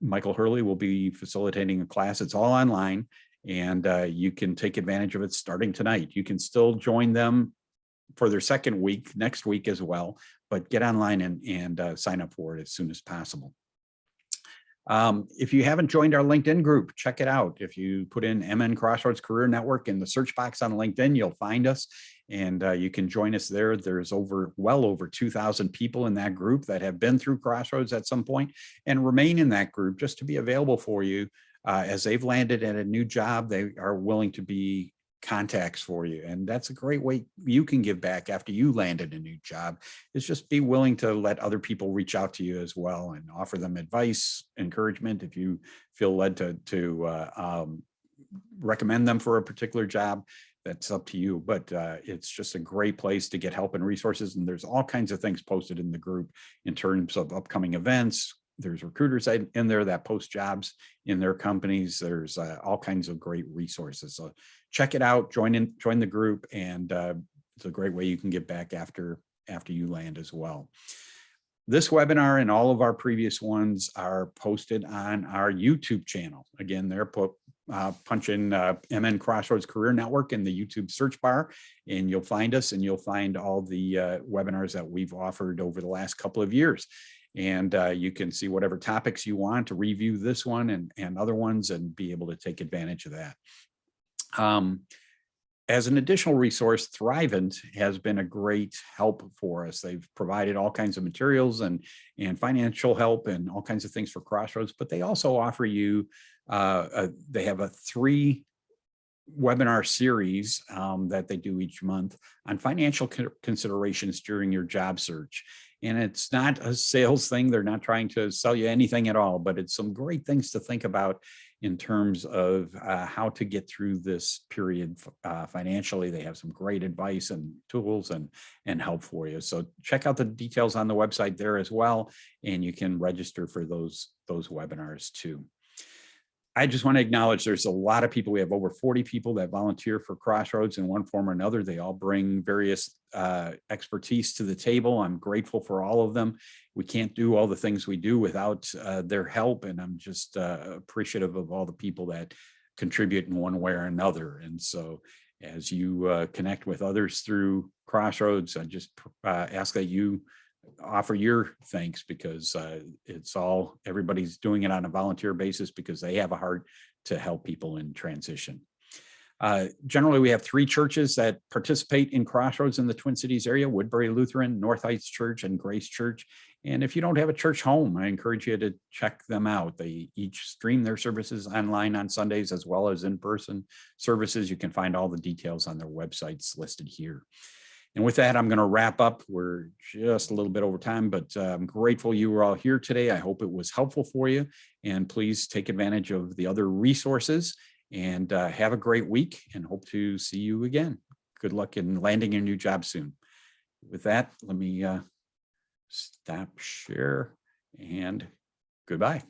Speaker 1: Michael Hurley will be facilitating a class. It's all online, and you can take advantage of it starting tonight. You can still join them for their second week next week as well, but get online and sign up for it as soon as possible. If you haven't joined our LinkedIn group, check it out. If you put in MN Crossroads Career Network in the search box on LinkedIn, you'll find us, and you can join us there. There's well over 2,000 people in that group that have been through Crossroads at some point and remain in that group just to be available for you. As they've landed at a new job, they are willing to be contacts for you. And that's a great way you can give back after you landed a new job, is just be willing to let other people reach out to you as well and offer them advice, encouragement. If you feel led to recommend them for a particular job, that's up to you. But it's just a great place to get help and resources. And there's all kinds of things posted in the group in terms of upcoming events. There's recruiters in there that post jobs in their companies. There's all kinds of great resources. So check it out, join the group, and it's a great way you can get back after you land as well. This webinar and all of our previous ones are posted on our YouTube channel. Again, they're punch in MN Crossroads Career Network in the YouTube search bar, and you'll find us, and you'll find all the webinars that we've offered over the last couple of years. And you can see whatever topics you want to review this one and other ones and be able to take advantage of that. As an additional resource, Thrivent has been a great help for us. They've provided all kinds of materials and financial help and all kinds of things for Crossroads, but they also offer you, they have a 3 webinar series that they do each month on financial considerations during your job search. And it's not a sales thing. They're not trying to sell you anything at all, but it's some great things to think about in terms of how to get through this period financially. They have some great advice and tools and help for you. So check out the details on the website there as well, and you can register for those webinars too. I just want to acknowledge there's a lot of people. We have over 40 people that volunteer for Crossroads in one form or another. They all bring various expertise to the table. I'm grateful for all of them. We can't do all the things we do without their help. And I'm just appreciative of all the people that contribute in one way or another. And so as you connect with others through Crossroads, I just ask that you offer your thanks, because everybody's doing it on a volunteer basis because they have a heart to help people in transition. Generally, we have 3 churches that participate in Crossroads in the Twin Cities area: Woodbury Lutheran, North Heights Church, and Grace Church. And if you don't have a church home, I encourage you to check them out. They each stream their services online on Sundays as well as in-person services. You can find all the details on their websites listed here. And with that, I'm going to wrap up. We're just a little bit over time, but I'm grateful you were all here today. I hope it was helpful for you. And please take advantage of the other resources, and have a great week, and hope to see you again. Good luck in landing your new job soon. With that, let me stop share, and goodbye.